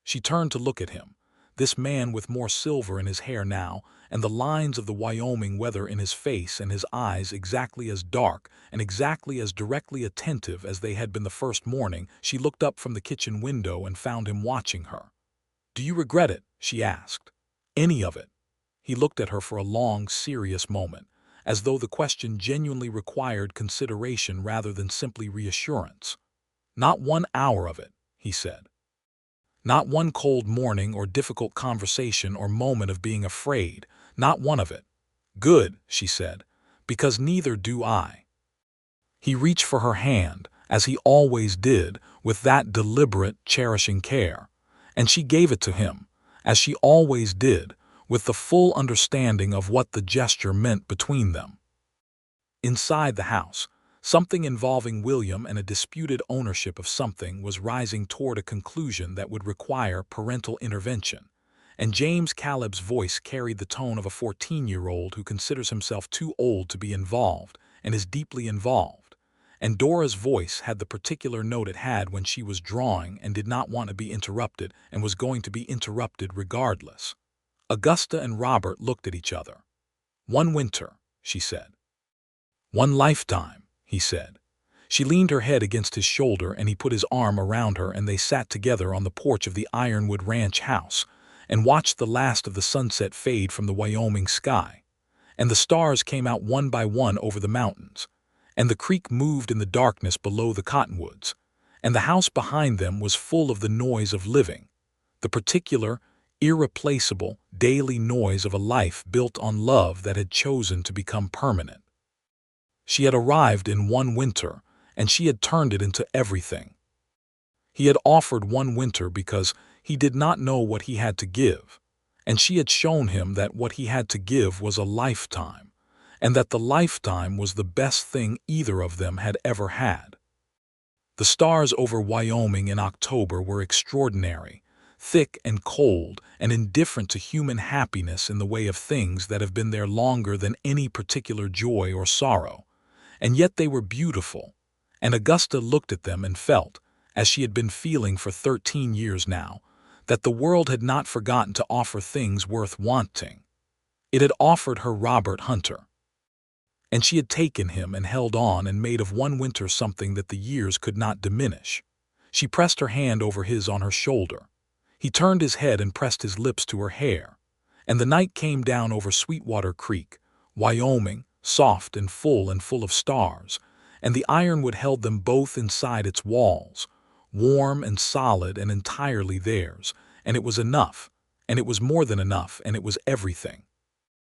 She turned to look at him, this man with more silver in his hair now, and the lines of the Wyoming weather in his face and his eyes exactly as dark and exactly as directly attentive as they had been the first morning. She looked up from the kitchen window and found him watching her. "Do you regret it?" she asked. "Any of it?" He looked at her for a long, serious moment, as though the question genuinely required consideration rather than simply reassurance. "Not 1 hour of it," he said. "Not one cold morning or difficult conversation or moment of being afraid, not one of it." "Good," she said, "because neither do I." He reached for her hand, as he always did, with that deliberate, cherishing care, and she gave it to him, as she always did, with the full understanding of what the gesture meant between them. Inside the house, something involving William and a disputed ownership of something was rising toward a conclusion that would require parental intervention, and James Caleb's voice carried the tone of a 14-year-old who considers himself too old to be involved and is deeply involved, and Dora's voice had the particular note it had when she was drawing and did not want to be interrupted and was going to be interrupted regardless. Augusta and Robert looked at each other. "One winter," she said. "One lifetime," he said. She leaned her head against his shoulder and he put his arm around her and they sat together on the porch of the Ironwood ranch house and watched the last of the sunset fade from the Wyoming sky. And the stars came out one by one over the mountains, and the creek moved in the darkness below the cottonwoods, and the house behind them was full of the noise of living, the particular, irreplaceable, daily noise of a life built on love that had chosen to become permanent. She had arrived in one winter, and she had turned it into everything. He had offered one winter because he did not know what he had to give, and she had shown him that what he had to give was a lifetime, and that the lifetime was the best thing either of them had ever had. The stars over Wyoming in October were extraordinary, thick and cold and indifferent to human happiness in the way of things that have been there longer than any particular joy or sorrow, and yet they were beautiful, and Augusta looked at them and felt, as she had been feeling for 13 years now, that the world had not forgotten to offer things worth wanting. It had offered her Robert Hunter, and she had taken him and held on and made of one winter something that the years could not diminish. She pressed her hand over his on her shoulder. He turned his head and pressed his lips to her hair, and the night came down over Sweetwater Creek, Wyoming, soft and full of stars, and the Ironwood held them both inside its walls, warm and solid and entirely theirs, and it was enough, and it was more than enough, and it was everything.